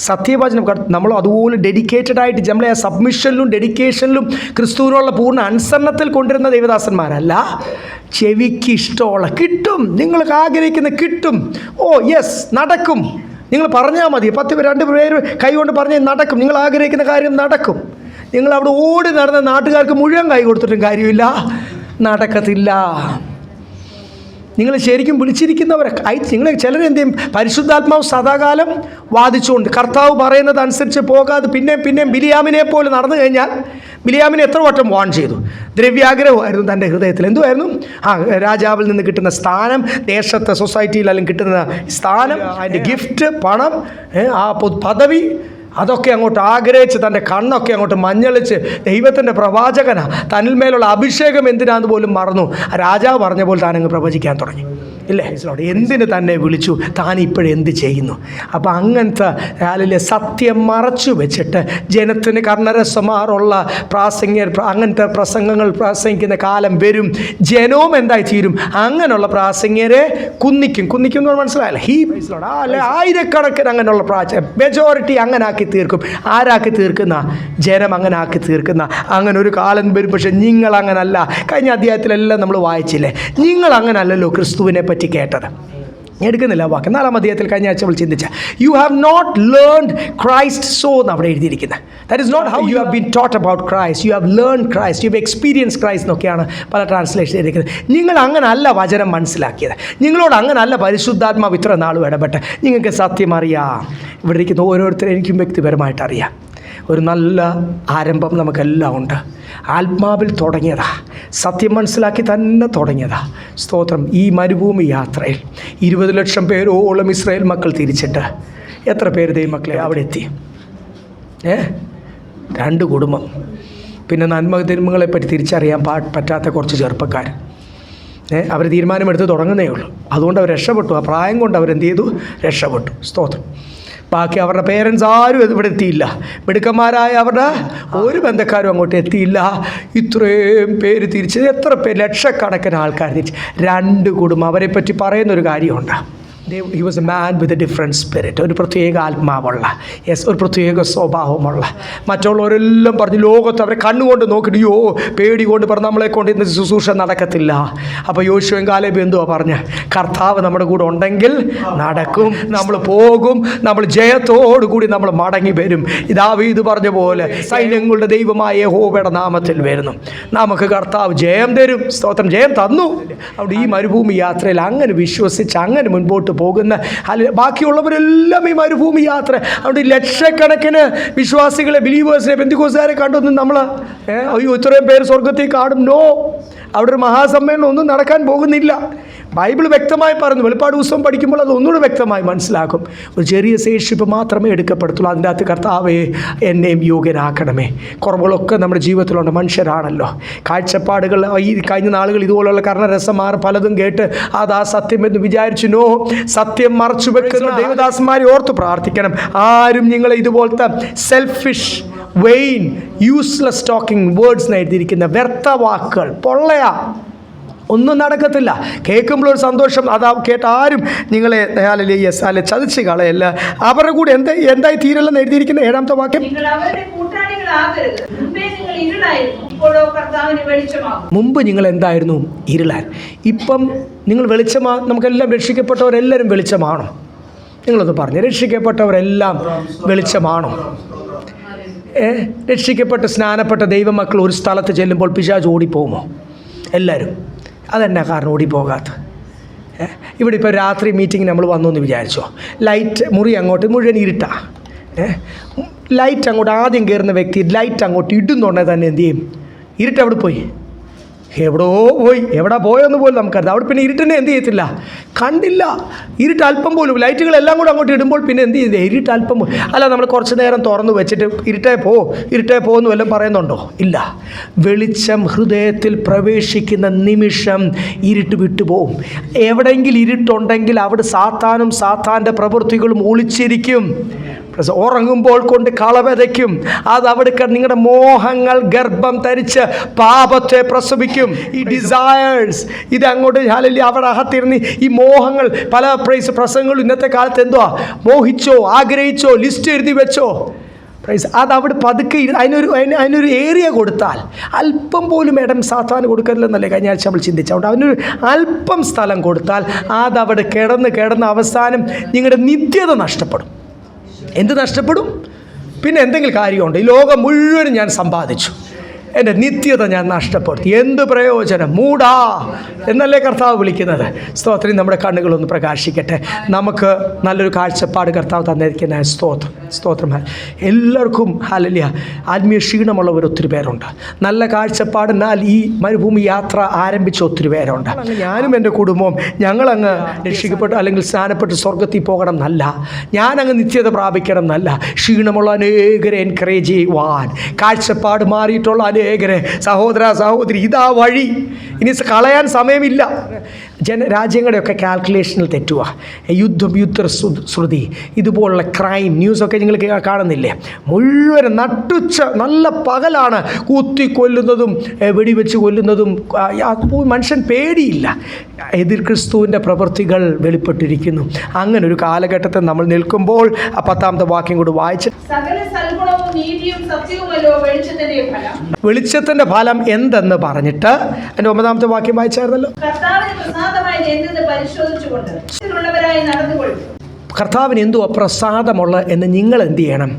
സത്യവചനം നമ്മൾ അതുപോലെ ഡെഡിക്കേറ്റഡ് ആയിട്ട് നമ്മളെ സബ്മിഷനിലും ഡെഡിക്കേഷനിലും ക്രിസ്തുവിനുള്ള പൂർണ്ണ അനുസരണത്തിൽ കൊണ്ടുവരുന്ന ദൈവദാസന്മാരല്ല. ചെവിക്ക് ഇഷ്ടമുള്ള കിട്ടും, നിങ്ങൾക്ക് ആഗ്രഹിക്കുന്ന കിട്ടും. ഓ യെസ്, നടക്കും. നിങ്ങൾ പറഞ്ഞാൽ മതി. 2 പേര് കൈകൊണ്ട് പറഞ്ഞാൽ നടക്കും. നിങ്ങൾ ആഗ്രഹിക്കുന്ന കാര്യം നടക്കും. നിങ്ങൾ അവിടെ ഓടി നടന്ന നാട്ടുകാർക്ക് മുഴുവൻ കൈ കൊടുത്തിട്ടും കാര്യമില്ല, നടക്കത്തില്ല. നിങ്ങൾ ശരിക്കും വിളിച്ചിരിക്കുന്നവരെ നിങ്ങൾ ചിലരെന്ത് ചെയ്യും? പരിശുദ്ധാത്മാവ് സദാകാലം വാദിച്ചുകൊണ്ട് കർത്താവ് പറയുന്നത് അനുസരിച്ച് പോകാതെ പിന്നെയും ബിലിയാമിനെ പോലെ നടന്നു കഴിഞ്ഞാൽ, ബിലിയാമിനെ എത്ര വട്ടം വാൺ ചെയ്തു? ദ്രവ്യാഗ്രഹമായിരുന്നു തൻ്റെ ഹൃദയത്തിൽ. എന്തുമായിരുന്നു? രാജാവിൽ നിന്ന് കിട്ടുന്ന സ്ഥാനം, ദേശത്തെ സൊസൈറ്റിയിലെല്ലാം കിട്ടുന്ന സ്ഥാനം, അതിൻ്റെ ഗിഫ്റ്റ്, പണം, ആ പദവി, അതൊക്കെ അങ്ങോട്ട് ആഗ്രഹിച്ച് തൻ്റെ കണ്ണൊക്കെ അങ്ങോട്ട് മഞ്ഞളിച്ച് ദൈവത്തിൻ്റെ പ്രവാചകനാ, തന്നിന്മേലുള്ള അഭിഷേകം എന്തിനാന്ന് പോലും മറന്നു. രാജാവ് പറഞ്ഞ പോലെ താനങ്ങ് പ്രവചിക്കാൻ തുടങ്ങി. ഇല്ലേ? എന്തിന് തന്നെ വിളിച്ചു? താൻ ഇപ്പോഴെന്ത് ചെയ്യുന്നു? അപ്പം അങ്ങനത്തെ അതിലെ സത്യം മറച്ചു വെച്ചിട്ട് ജനത്തിന് കർണരസമാറുള്ള അങ്ങനത്തെ പ്രസംഗങ്ങൾ പ്രസംഗിക്കുന്ന കാലം വരും. ജനവും എന്തായി തീരും? അങ്ങനെയുള്ള പ്രാസംഗരെ കുന്നിക്കും എന്ന് മനസ്സിലായല്ലേ? അല്ലെ, ആയിരക്കണക്കിന് അങ്ങനെയുള്ള മെജോറിറ്റി അങ്ങനെ ആക്കി തീർക്കും. ആരാക്കി തീർക്കുന്ന? ജനം അങ്ങനെ ആക്കി തീർക്കുന്ന അങ്ങനെ ഒരു കാലം വരും. പക്ഷെ നിങ്ങൾ അങ്ങനല്ല. കഴിഞ്ഞ അധ്യായത്തിലെല്ലാം നമ്മൾ വായിച്ചില്ലേ? നിങ്ങൾ അങ്ങനല്ലല്ലോ ക്രിസ്തുവിനെ പറ്റി കേട്ടത്. എടുക്കുന്നില്ല വാക്ക്. 4-ാം അധ്യായത്തിൽ കഴിഞ്ഞ ആഴ്ച നമ്മൾ ചിന്തിച്ച you have not learned Christ so എന്ന് അവിടെ എഴുതിയിരിക്കുന്നത്. That is not how you have been taught about Christ. You have learn Christ, you have experience Christ എന്നൊക്കെയാണ് പല ട്രാൻസ്ലേഷൻ ചെയ്തിരിക്കുന്നത്. നിങ്ങൾ അങ്ങനല്ല വചനം മനസ്സിലാക്കിയത്. നിങ്ങളോട് അങ്ങനല്ല പരിശുദ്ധാത്മാവ് ഇത്ര നാളും ഇടപെട്ട്. നിങ്ങൾക്ക് സത്യം അറിയാം. ഇവിടെ ഇരിക്കുന്ന ഓരോരുത്തരും എനിക്കും വ്യക്തിപരമായിട്ട് അറിയാം. ഒരു നല്ല ആരംഭം നമുക്കെല്ലാം ഉണ്ട്. ആത്മാവിൽ തുടങ്ങിയതാ, സത്യം മനസ്സിലാക്കി തന്നെ തുടങ്ങിയതാ. സ്തോത്രം. ഈ മരുഭൂമി യാത്രയിൽ 20 ലക്ഷം പേരോളം ഇസ്രായേൽ മക്കൾ തിരിച്ചിട്ട് എത്ര പേര് ദൈവമക്കളെ അവിടെ എത്തി? 2 കുടുംബം. പിന്നെ നന്മ തിന്മകളെപ്പറ്റി തിരിച്ചറിയാൻ പറ്റാത്ത കുറച്ച് ചെറുപ്പക്കാർ. അവർ തീരുമാനമെടുത്ത് തുടങ്ങുന്നേ ഉള്ളൂ. അതുകൊണ്ട് അവർ രക്ഷപ്പെട്ടു. ആ പ്രായം കൊണ്ട് അവരെന്ത് ചെയ്തു? രക്ഷപ്പെട്ടു. സ്തോത്രം. ബാക്കി അവരുടെ പേരൻസ് ആരും ഇവിടെ എത്തിയില്ല. മിടുക്കന്മാരായ അവരുടെ ഒരു ബന്ധക്കാരും അങ്ങോട്ട് എത്തിയില്ല. ഇത്രയും പേര് തിരിച്ച്, എത്ര പേര്? ലക്ഷക്കണക്കിന് ആൾക്കാർ തിരിച്ച്. 2 കുടുംബം. അവരെപ്പറ്റി പറയുന്നൊരു കാര്യമുണ്ട്. He was a man with a different spirit. ഒരു പ്രത്യേക ആത്മാവുള്ള, ഒരു പ്രത്യേക സ്വഭാവമുള്ള. മറ്റുള്ളവരെല്ലാം പറഞ്ഞ് ലോകത്ത് അവരെ കണ്ണുകൊണ്ട് നോക്കിയിട്ട് പേടി കൊണ്ട് പറഞ്ഞ് നമ്മളെ കൊണ്ട് ഇന്ന് ശുശ്രൂഷ നടക്കത്തില്ല. അപ്പോൾ യോശുവയും കാലേബും എന്തുവാ പറഞ്ഞ? കർത്താവ് നമ്മുടെ കൂടെ ഉണ്ടെങ്കിൽ നടക്കും, നമ്മൾ പോകും, നമ്മൾ ജയത്തോടു കൂടി നമ്മൾ മടങ്ങി വരും. ദാവീദ് പറഞ്ഞ പോലെ സൈന്യങ്ങളുടെ ദൈവമായ യഹോവയുടെ നാമത്തിൽ വരുന്നു. നമുക്ക് കർത്താവ് ജയം തരും. സ്തോത്രം. ജയം തന്നു. അവിടെ ഈ മരുഭൂമി യാത്രയിൽ അങ്ങനെ വിശ്വസിച്ച് അങ്ങനെ മുൻപോട്ട് പോകുന്ന ബാക്കിയുള്ളവരെല്ലാം ഈ മരുഭൂമി യാത്ര. അതുകൊണ്ട് ലക്ഷക്കണക്കിന് വിശ്വാസികളെ, ബിലീവേഴ്സിനെ, പെന്തിക്കോസ്തുകാരെ കണ്ടൊന്നും നമ്മൾ അയ്യോ ഇത്രയും പേര് സ്വർഗത്തിൽ കാണും. നോ, അവിടെ ഒരു മഹാസമ്മേളനം ഒന്നും നടക്കാൻ പോകുന്നില്ല. ബൈബിൾ വ്യക്തമായി പറഞ്ഞു. വെളിപ്പാട് പുസ്തകം പഠിക്കുമ്പോൾ അത് ഒന്നുകൂടെ വ്യക്തമായി മനസ്സിലാക്കും. ഒരു ചെറിയ ശേഷിപ്പ് മാത്രമേ എടുക്കപ്പെടത്തുള്ളൂ. അതിൻ്റെ അകത്ത് കർത്താവേ എന്നെയും യോഗ്യനാക്കണമേ. കുറവുകളൊക്കെ നമ്മുടെ ജീവിതത്തിലുണ്ട്. മനുഷ്യരാണല്ലോ. കാഴ്ചപ്പാടുകൾ ഈ കഴിഞ്ഞ നാളുകൾ ഇതുപോലുള്ള കർണരസമാർ പലതും കേട്ട് അതാ സത്യമെന്ന് വിചാരിച്ചു. നോ, സത്യം മറച്ചു വെക്കുന്ന ദൈവദാസന്മാരെ ഓർത്ത് പ്രാർത്ഥിക്കണം. ആരും നിങ്ങളെ ഇതുപോലത്തെ selfish, vain, useless talking words എഴുതിയിരിക്കുന്ന വ്യർത്ഥ വാക്കുകൾ, പൊള്ളയാ, ഒന്നും നടക്കത്തില്ല. കേൾക്കുമ്പോൾ ഒരു സന്തോഷം, അതാ കേട്ട ആരും നിങ്ങളെ ചതിച്ച് കളയല്ല. അവരുടെ കൂടെ എന്തായി തീരല്ലെന്ന് എഴുതിയിരിക്കുന്ന 7-ാമത്തെ വാക്യം. മുമ്പ് നിങ്ങൾ എന്തായിരുന്നു? ഇരുളാൻ. ഇപ്പം നിങ്ങൾ വെളിച്ചമാ. നമുക്കെല്ലാം രക്ഷിക്കപ്പെട്ടവരെല്ലാവരും വെളിച്ചമാണോ? നിങ്ങളൊന്ന് പറഞ്ഞു. രക്ഷിക്കപ്പെട്ടവരെല്ലാം വെളിച്ചമാണോ? രക്ഷിക്കപ്പെട്ട് സ്നാനപ്പെട്ട ദൈവമക്കൾ ഒരു സ്ഥലത്ത് ചെല്ലുമ്പോൾ പിശാച് ഓടിപ്പോകുമോ? എല്ലാവരും. അതെന്നാ കാരണം ഓടിപ്പോകാത്ത? ഇവിടെ ഇപ്പോൾ രാത്രി മീറ്റിംഗ് നമ്മൾ വന്നു എന്ന് വിചാരിച്ചോ, ലൈറ്റ് മുറി അങ്ങോട്ട് മുഴുവൻ ഇരുട്ടാ, ലൈറ്റ് അങ്ങോട്ട് ആദ്യം കയറുന്ന വ്യക്തി ലൈറ്റ് അങ്ങോട്ട് ഇടുന്നുണ്ടെങ്കിൽ തന്നെ എന്ത് ചെയ്യും? ഇരുട്ട് അവിടെ പോയി, എവിടോ പോയി, എവിടെ പോയെന്ന് പോലും നമുക്കറിയാം. അവിടെ പിന്നെ ഇരുട്ടിനെ എന്ത് ചെയ്യത്തില്ല, കണ്ടില്ല. ഇരുട്ട് അല്പം പോലും, ലൈറ്റുകളെല്ലാം കൂടെ അങ്ങോട്ട് ഇടുമ്പോൾ പിന്നെ എന്ത് ചെയ്യില്ല, ഇരുട്ട് അല്പം പോലും. അല്ല, നമ്മൾ കുറച്ച് നേരം തുറന്നു വെച്ചിട്ട് ഇരുട്ടേ പോകുന്നു വല്ലതും പറയുന്നുണ്ടോ? ഇല്ല. വെളിച്ചം ഹൃദയത്തിൽ പ്രവേശിക്കുന്ന നിമിഷം ഇരുട്ട് വിട്ടുപോകും. എവിടെയെങ്കിലും ഇരുട്ടുണ്ടെങ്കിൽ അവിടെ സാത്താനും സാത്താൻ്റെ പ്രവൃത്തികളും ഒളിച്ചിരിക്കും. ഉറങ്ങുമ്പോൾ കൊണ്ട് കളവതയ്ക്കും. അതവിടെ നിങ്ങളുടെ മോഹങ്ങൾ ഗർഭം ധരിച്ച് പാപത്തെ പ്രസവിക്കും. ഈ ഡിസയേഴ്സ് ഇത് അങ്ങോട്ട് അവിടെ അകത്തിരുന്ന് ഈ മോഹങ്ങൾ, പല പ്രസംഗങ്ങളും ഇന്നത്തെ കാലത്ത് എന്തുവാ, മോഹിച്ചോ, ആഗ്രഹിച്ചോ, ലിസ്റ്റ് എഴുതി വെച്ചോ, അതവിടെ പതുക്കെ അതിനൊരു ഏരിയ കൊടുത്താൽ, അല്പം പോലും ഇടം സാത്താൻ കൊടുക്കരുതെന്നല്ലേ കഴിഞ്ഞ ആഴ്ച നമ്മൾ ചിന്തിച്ചു. അതുകൊണ്ട് അതിനൊരു അല്പം സ്ഥലം കൊടുത്താൽ അതവിടെ കിടന്ന് അവസാനം നിങ്ങളുടെ നിത്യത നഷ്ടപ്പെടും. എന്ത് നഷ്ടപ്പെടും? പിന്നെ എന്തെങ്കിലും കാര്യമുണ്ട്? ഈ ലോകം മുഴുവനും ഞാൻ സമ്പാദിച്ചു, എൻ്റെ നിത്യത ഞാൻ നഷ്ടപ്പെടുത്തി, എന്ത് പ്രയോജനം? മൂടാ എന്നല്ലേ കർത്താവ് വിളിക്കുന്നത്. സ്തോത്രം. നമ്മുടെ കണ്ണുകളൊന്ന് പ്രകാശിക്കട്ടെ. നമുക്ക് നല്ലൊരു കാഴ്ചപ്പാട് കർത്താവ് തന്നിരിക്കുന്ന സ്തോത്രം. എല്ലാവർക്കും ഹല്ലേലൂയ ആത്മീയ ക്ഷീണമുള്ളവർ ഒത്തിരി പേരുണ്ട്. നല്ല കാഴ്ചപ്പാടിനാൽ ഈ മരുഭൂമി യാത്ര ആരംഭിച്ച ഒത്തിരി പേരുണ്ട്. ഞാനും എൻ്റെ കുടുംബവും ഞങ്ങളങ്ങ് രക്ഷിക്കപ്പെട്ട് അല്ലെങ്കിൽ സ്നാനപ്പെട്ട് സ്വർഗത്തിൽ പോകണം എന്നല്ല, ഞാനങ്ങ് നിത്യത പ്രാപിക്കണം എന്നല്ല. ക്ഷീണമുള്ള അനേകരെ എൻകറേജ് ചെയ്യുവാൻ, കാഴ്ചപ്പാട് മാറിയിട്ടുള്ള അനേകരെ, സഹോദരി ഇതാ വഴി, ഇനി കളയാൻ സമയമില്ല. രാജ്യങ്ങളുടെയൊക്കെ കാൽക്കുലേഷനിൽ തെറ്റുക. യുദ്ധശ്രുതി, ഇതുപോലുള്ള ക്രൈം ന്യൂസൊക്കെ നിങ്ങൾ കാണുന്നില്ലേ? മുഴുവൻ നട്ടുച്ച നല്ല പകലാണ് കുത്തിക്കൊല്ലുന്നതും വെടിവെച്ച് കൊല്ലുന്നതും. മനുഷ്യൻ പേടിയില്ല. എതിർ ക്രിസ്തുവിൻ്റെ പ്രവൃത്തികൾ വെളിപ്പെട്ടിരിക്കുന്നു. അങ്ങനെ ഒരു കാലഘട്ടത്തിൽ നമ്മൾ നിൽക്കുമ്പോൾ 10ാമത്തെ വാക്യം കൂടി വായിച്ച്, വെളിച്ചത്തിൻ്റെ ഫലം എന്തെന്ന് പറഞ്ഞിട്ട് എൻ്റെ 9ാമത്തെ വാക്യം വായിച്ചായിരുന്നല്ലോ. കർത്താവിന് എന്തു അപ്രസാദമുള്ള എന്ന് നിങ്ങൾ എന്ത് ചെയ്യണം?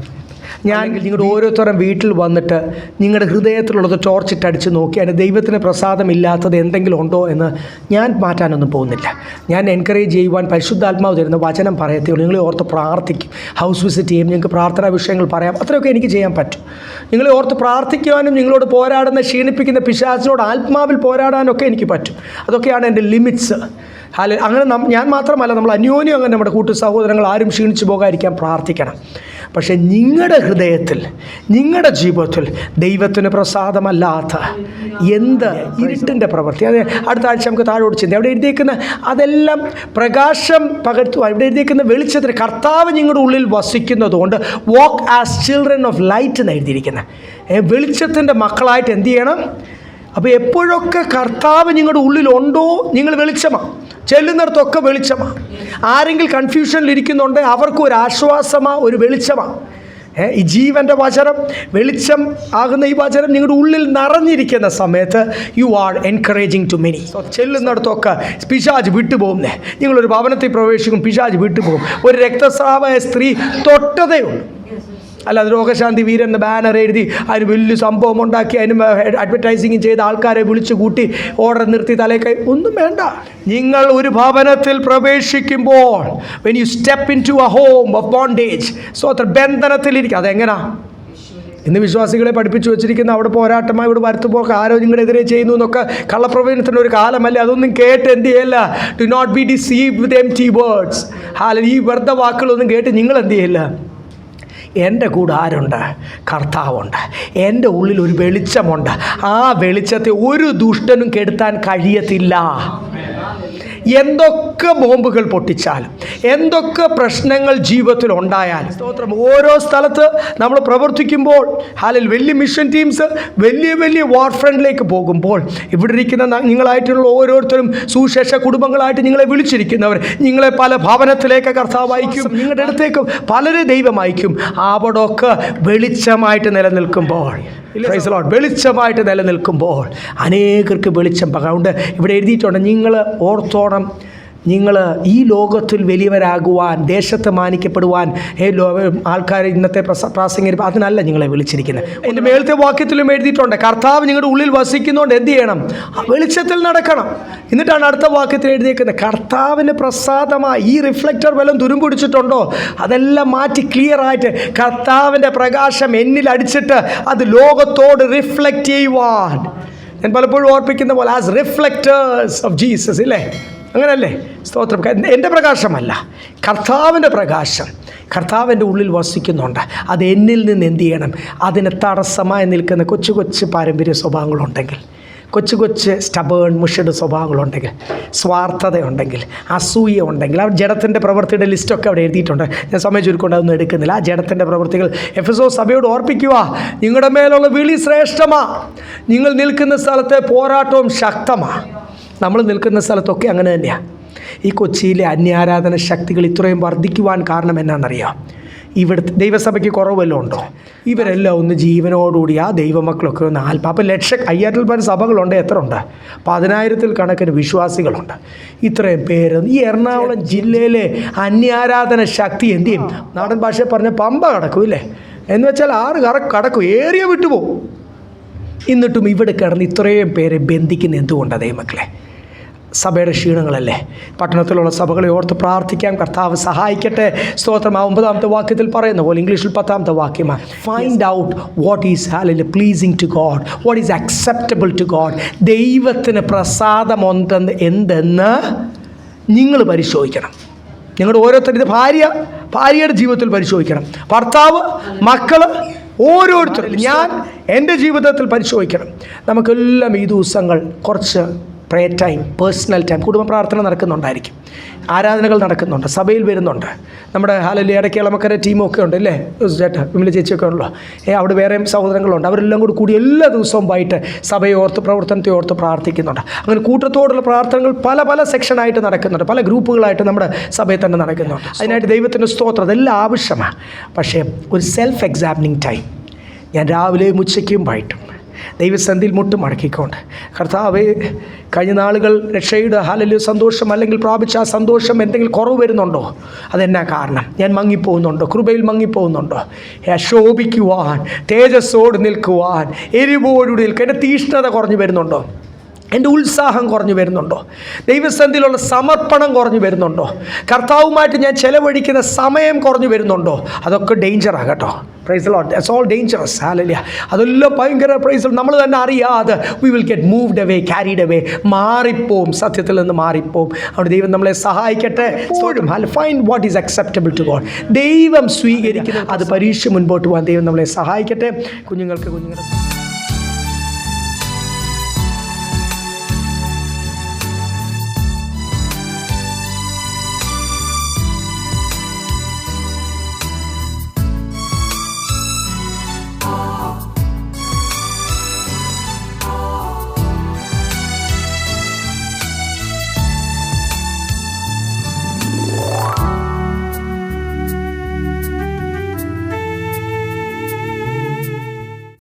നിങ്ങളുടെ ഓരോരുത്തരും വീട്ടിൽ വന്നിട്ട് നിങ്ങളുടെ ഹൃദയത്തിലുള്ളത് ടോർച്ചിട്ടടിച്ച് നോക്കി അതിന് ദൈവത്തിന് പ്രസാദമില്ലാത്തത് എന്തെങ്കിലും ഉണ്ടോ എന്ന് ഞാൻ മാറ്റാനൊന്നും പോകുന്നില്ല. ഞാൻ എൻകറേജ് ചെയ്യുവാൻ പരിശുദ്ധാത്മാവ് തരുന്ന വചനം പറയത്തേ ഉള്ളൂ. നിങ്ങളെ ഓർത്ത് പ്രാർത്ഥിക്കും, ഹൗസ് വിസിറ്റ് ചെയ്യും, നിങ്ങൾക്ക് പ്രാർത്ഥനാ വിഷയങ്ങൾ പറയാം, അത്രയൊക്കെ എനിക്ക് ചെയ്യാൻ പറ്റും. നിങ്ങളെ ഓർത്ത് പ്രാർത്ഥിക്കുവാനും നിങ്ങളോട് പോരാടുന്ന ക്ഷീണിപ്പിക്കുന്ന പിശാചിനോട് ആത്മാവിൽ പോരാടാനൊക്കെ എനിക്ക് പറ്റും. അതൊക്കെയാണ് എൻ്റെ ലിമിറ്റ്സ്. അങ്ങനെ ഞാൻ മാത്രമല്ല, നമ്മൾ അന്യോന്യം അങ്ങനെ നമ്മുടെ കൂട്ടു സഹോദരങ്ങൾ ആരും ക്ഷീണിച്ചു പോകാതിരിക്കാൻ പ്രാർത്ഥിക്കണം. പക്ഷേ നിങ്ങളുടെ ഹൃദയത്തിൽ, നിങ്ങളുടെ ജീവിതത്തിൽ ദൈവത്തിന് പ്രസാദമല്ലാത്ത എന്ത് ഇരുട്ടിൻ്റെ പ്രവൃത്തി, അത് അടുത്ത ആഴ്ച നമുക്ക് താഴോട്ട് ചിന്ത. അവിടെ എഴുതിയേക്കുന്ന അതെല്ലാം പ്രകാശം പകർത്തുക. ഇവിടെ എഴുതിയേക്കുന്ന വെളിച്ചത്തിന് കർത്താവ് നിങ്ങളുടെ ഉള്ളിൽ വസിക്കുന്നതുകൊണ്ട് വാക്ക് ആസ് ചിൽഡ്രൻ ഓഫ് ലൈറ്റ് എന്ന് എഴുതിയിരിക്കുന്നത്. വെളിച്ചത്തിൻ്റെ മക്കളായിട്ട് എന്ത് ചെയ്യണം? അപ്പോൾ എപ്പോഴൊക്കെ കർത്താവ് നിങ്ങളുടെ ഉള്ളിലുണ്ടോ നിങ്ങൾ വെളിച്ചമാണ്, ചെല്ലുന്നിടത്തൊക്കെ വെളിച്ചമാണ്. ആരെങ്കിലും കൺഫ്യൂഷനിലിരിക്കുന്നുണ്ട് അവർക്കും ഒരു ആശ്വാസമാണ്, ഒരു വെളിച്ചമാണ്. ഈ ജീവൻ്റെ വചനം, വെളിച്ചം ആകുന്ന ഈ വചനം നിങ്ങളുടെ ഉള്ളിൽ നിറഞ്ഞിരിക്കുന്ന സമയത്ത് you are encouraging to many. ചെല്ലുന്നിടത്തൊക്കെ പിശാച് വിട്ടുപോകുന്നേ. നിങ്ങളൊരു ഭവനത്തിൽ പ്രവേശിക്കും, പിശാച് വിട്ടുപോകും. ഒരു രക്തസ്രാവായ സ്ത്രീ തൊട്ടതേ ഉള്ളൂ. അല്ലാതെ രോഗശാന്തി വീരൻ എന്ന ബാനർ എഴുതി അതിന് വലിയ സംഭവം ഉണ്ടാക്കി അതിന് അഡ്വർടൈസിങ് ചെയ്ത് ആൾക്കാരെ വിളിച്ചു കൂട്ടി ഓർഡർ നിർത്തി തലേക്കൈ ഒന്നും വേണ്ട. നിങ്ങൾ ഒരു ഭവനത്തിൽ പ്രവേശിക്കുമ്പോൾ when you step into a home of bondage, ബന്ധനത്തിലിരിക്കും. അതെങ്ങനാ? ഇന്ന് വിശ്വാസികളെ പഠിപ്പിച്ചു വെച്ചിരിക്കുന്ന അവിടെ പോരാട്ടമായി, ഇവിടെ വരുത്തുപോക്ക്, ആരോ നിങ്ങളെതിരെ ചെയ്യുന്നു എന്നൊക്കെ കള്ളപ്രവചനത്തിൻ്റെ ഒരു കാലമല്ലേ. അതൊന്നും കേട്ട് എന്ത് ചെയ്യല്ല. Do not be deceived with empty words. ഈ വെറുതെ വാക്കുകളൊന്നും കേട്ട് നിങ്ങൾ എന്ത് ചെയ്യില്ല. എൻ്റെ കൂടെ ആരുണ്ട്? കർത്താവുണ്ട്. എൻ്റെ ഉള്ളിൽ ഒരു വെളിച്ചമുണ്ട്. ആ വെളിച്ചത്തെ ഒരു ദുഷ്ടനും കെടുത്താൻ കഴിയത്തില്ല. എന്തൊക്കെ ബോംബുകൾ പൊട്ടിച്ചാലും, എന്തൊക്കെ പ്രശ്നങ്ങൾ ജീവിതത്തിൽ ഉണ്ടായാലും, സ്തോത്രം, ഓരോ സ്ഥലത്ത് നമ്മൾ പ്രവർത്തിക്കുമ്പോൾ, വലിയ മിഷൻ ടീംസ് വലിയ വാർ ഫ്രണ്ടിലേക്ക് പോകുമ്പോൾ, ഇവിടെ ഇരിക്കുന്ന നിങ്ങളായിട്ടുള്ള ഓരോരുത്തരും സുശേഷ കുടുംബങ്ങളായിട്ട് നിങ്ങളെ വിളിച്ചിരിക്കുന്നവർ, നിങ്ങളെ പല ഭവനത്തിലേക്ക് കർത്താവ് അയക്കും, നിങ്ങളുടെ അടുത്തേക്ക് പലരെ ദൈവം അയക്കും. അവിടെയൊക്കെ വെളിച്ചമായിട്ട് നിലനിൽക്കുമ്പോൾ, വെളിച്ചമായിട്ട് നിലനിൽക്കുമ്പോൾ അനേകർക്ക് വെളിച്ചം. അതുകൊണ്ട് ഇവിടെ എഴുതിയിട്ടുണ്ട്, നിങ്ങൾ ഓർത്തോണം, നിങ്ങൾ ഈ ലോകത്തിൽ വലിയവരാകുവാൻ, ദേശത്ത് മാനിക്കപ്പെടുവാൻ, ആൾക്കാർ ഇന്നത്തെ പ്രാസംഗികർ അതിനല്ല നിങ്ങളെ വിളിച്ചിരിക്കുന്നത്. എൻ്റെ മേളത്തെ വാക്യത്തിലും എഴുതിയിട്ടുണ്ട്, കർത്താവ് നിങ്ങളുടെ ഉള്ളിൽ വസിക്കുന്നതുകൊണ്ട് എന്ത് ചെയ്യണം? വെളിച്ചത്തിൽ നടക്കണം. എന്നിട്ടാണ് അടുത്ത വാക്യത്തിൽ എഴുതിയിരിക്കുന്നത്, കർത്താവിന് പ്രസാദമായി ഈ റിഫ്ലക്റ്റർ വല്ലതും തുരുമ്പ് പിടിച്ചിട്ടുണ്ടോ അതെല്ലാം മാറ്റി ക്ലിയർ ആയിട്ട് കർത്താവിൻ്റെ പ്രകാശം എന്നിൽ അടിച്ചിട്ട് അത് ലോകത്തോട് റിഫ്ലക്റ്റ് ചെയ്യുവാൻ. ഞാൻ പലപ്പോഴും ഓർപ്പിക്കുന്ന പോലെ ആസ് റിഫ്ലക്റ്റേഴ്സ് ഓഫ് ജീസസ്, ഇല്ലേ? അങ്ങനല്ലേ? സ്തോത്രം. എൻ്റെ പ്രകാശമല്ല, കർത്താവിൻ്റെ പ്രകാശം കർത്താവിൻ്റെ ഉള്ളിൽ വസിക്കുന്നുണ്ട്. അത് എന്നിൽ നിന്ന് എന്ത് ചെയ്യണം? അതിന് തടസ്സമായി നിൽക്കുന്ന കൊച്ചു കൊച്ചു പാരമ്പര്യ സ്വഭാവങ്ങളുണ്ടെങ്കിൽ, കൊച്ചു കൊച്ചു സ്റ്റബേൺ മുഷഡ് സ്വഭാവങ്ങളുണ്ടെങ്കിൽ, സ്വാർത്ഥതയുണ്ടെങ്കിൽ, അസൂയ ഉണ്ടെങ്കിൽ, ആ ജഡത്തിൻ്റെ പ്രവൃത്തിയുടെ ലിസ്റ്റൊക്കെ അവിടെ എഴുതിയിട്ടുണ്ട്. ഞാൻ സമയം ചുരുക്കൊണ്ട് അതൊന്നും എടുക്കുന്നില്ല. ആ ജഡത്തിൻ്റെ പ്രവൃത്തികൾ എഫെസോസ് സഭയോട് ഓർപ്പിക്കുക. നിങ്ങളുടെ മേലുള്ള വിളി ശ്രേഷ്ഠമാണ്. നിങ്ങൾ നിൽക്കുന്ന സ്ഥലത്തെ പോരാട്ടവും ശക്തമാണ്. നമ്മൾ നിൽക്കുന്ന സ്ഥലത്തൊക്കെ അങ്ങനെ തന്നെയാണ്. ഈ കൊച്ചിയിലെ അന്യാരാധന ശക്തികൾ ഇത്രയും വർദ്ധിക്കുവാൻ കാരണം എന്നാണെന്നറിയാം? ഇവിടുത്തെ ദൈവസഭയ്ക്ക് കുറവല്ലോ ഉണ്ടോ? ഇവരെല്ലാം ഒന്ന് ജീവനോടുകൂടി ആ ദൈവമക്കളൊക്കെ ഒന്ന് അപ്പം 5,000 പേർ സഭകളുണ്ട്. എത്ര ഉണ്ട്? 10,000 കണക്കിന് വിശ്വാസികളുണ്ട്. ഇത്രയും പേര് ഈ എറണാകുളം ജില്ലയിലെ അന്യാരാധന ശക്തി എന്ത് ചെയ്യും? നാടൻ ഭാഷയിൽ പറഞ്ഞ പമ്പ കടക്കും, ഇല്ലേ? എന്ന് വെച്ചാൽ 6 കടക്കും, ഏറിയ വിട്ടുപോകും. എന്നിട്ടും ഇവിടെ കിടന്ന് ഇത്രയും പേരെ ബന്ധിക്കുന്ന എന്തുകൊണ്ടാണ് ദൈവമക്കളെ? സഭയുടെ ക്ഷീണങ്ങളല്ലേ? പട്ടണത്തിലുള്ള സഭകളെ ഓർത്ത് പ്രാർത്ഥിക്കാം. കർത്താവ് സഹായിക്കട്ടെ. സ്തോത്രം. 9-ാമത്തെ വാക്യത്തിൽ പറയുന്ന പോലെ ഇംഗ്ലീഷിൽ 10-ാമത്തെ വാക്യമാണ്, find out what is pleasing to God, what is acceptable to God. ദൈവത്തിന് പ്രസാദമുണ്ടെന്ന് എന്തെന്ന് നിങ്ങൾ പരിശോധിക്കണം. നിങ്ങളുടെ ഓരോരുത്തരും, ഇത് ഭാര്യയുടെ ജീവിതത്തിൽ പരിശോധിക്കണം, ഭർത്താവ്, മക്കൾ, ഓരോരുത്തരും. ഞാൻ എൻ്റെ ജീവിതത്തിൽ പരിശോധിക്കണം. നമുക്കെല്ലാം ഈ ദിവസങ്ങൾ കുറച്ച് പ്രേയർ ടൈം, പേഴ്സണൽ ടൈം, കുടുംബ പ്രാർത്ഥന നടക്കുന്നുണ്ടായിരിക്കും, ആരാധനകൾ നടക്കുന്നുണ്ട്, സഭയിൽ വരുന്നുണ്ട്. നമ്മുടെ ഇടയ്ക്ക് ഇളമക്കര ടീമൊക്കെ ഉണ്ട്, അല്ലേ? ചേട്ടാ വിമല ചേച്ചിയൊക്കെ ഉണ്ടല്ലോ. അവിടെ വേറെയും സഹോദരങ്ങളുണ്ട്. അവരെല്ലാം കൂടി എല്ലാ ദിവസവും വൈകിട്ട് സഭയെ ഓർത്ത്, പ്രവർത്തനത്തെ ഓർത്ത് പ്രാർത്ഥിക്കുന്നുണ്ട്. അങ്ങനെ കൂട്ടത്തോടുള്ള പ്രാർത്ഥനകൾ പല സെക്ഷനായിട്ട് നടക്കുന്നുണ്ട്, പല ഗ്രൂപ്പുകളായിട്ട് നമ്മുടെ സഭയിൽ തന്നെ നടക്കുന്നുണ്ട്. അതിനായിട്ട് ദൈവത്തിൻ്റെ സ്തോത്രം, അതെല്ലാം ആവശ്യമാണ്. പക്ഷേ ഒരു സെൽഫ് എക്സാമിനിങ് ടൈം ഞാൻ രാവിലെയും ഉച്ചയ്ക്കും വൈകിട്ടും ദൈവസന്ധിയിൽ മുട്ടും മടക്കിക്കൊണ്ട്, കർത്താവേ, കഴിഞ്ഞ നാളുകൾ രക്ഷയുടെ സന്തോഷം അല്ലെങ്കിൽ പ്രാപിച്ച ആ സന്തോഷം എന്തെങ്കിലും കുറവ് വരുന്നുണ്ടോ? അതെന്നാ കാരണം? ഞാൻ മങ്ങിപ്പോകുന്നുണ്ടോ? കൃപയിൽ മങ്ങിപ്പോകുന്നുണ്ടോ? ശോഭിക്കുവാൻ, തേജസ്സോട് നിൽക്കുവാൻ, എരിവോടുകൂടി നിൽക്കുക, എൻ്റെ തീഷ്ണത കുറഞ്ഞു വരുന്നുണ്ടോ? എൻ്റെ ഉത്സാഹം കുറഞ്ഞു വരുന്നുണ്ടോ? ദൈവസന്ധിയിലുള്ള സമർപ്പണം കുറഞ്ഞു വരുന്നുണ്ടോ? കർത്താവുമായിട്ട് ഞാൻ ചെലവഴിക്കുന്ന സമയം കുറഞ്ഞു വരുന്നുണ്ടോ? അതൊക്കെ ഡേഞ്ചറാണ് കേട്ടോ. Praise the Lord. It's all dangerous. Hallelujah. അതെല്ലാം ഭയങ്കര പ്രൈസ്. നമ്മൾ തന്നെ അറിയാതെ we will get moved away, carried away, മാറിപ്പോവും, സത്യത്തിൽ നിന്ന് മാറിപ്പോവും. അവിടെ ദൈവം നമ്മളെ സഹായിക്കട്ടെ. Find what is acceptable to God. ദൈവം സ്വീകരിക്കുന്നത് അത് പരീക്ഷ മുൻപോട്ട് പോകാൻ ദൈവം നമ്മളെ സഹായിക്കട്ടെ. കുഞ്ഞുങ്ങളുടെ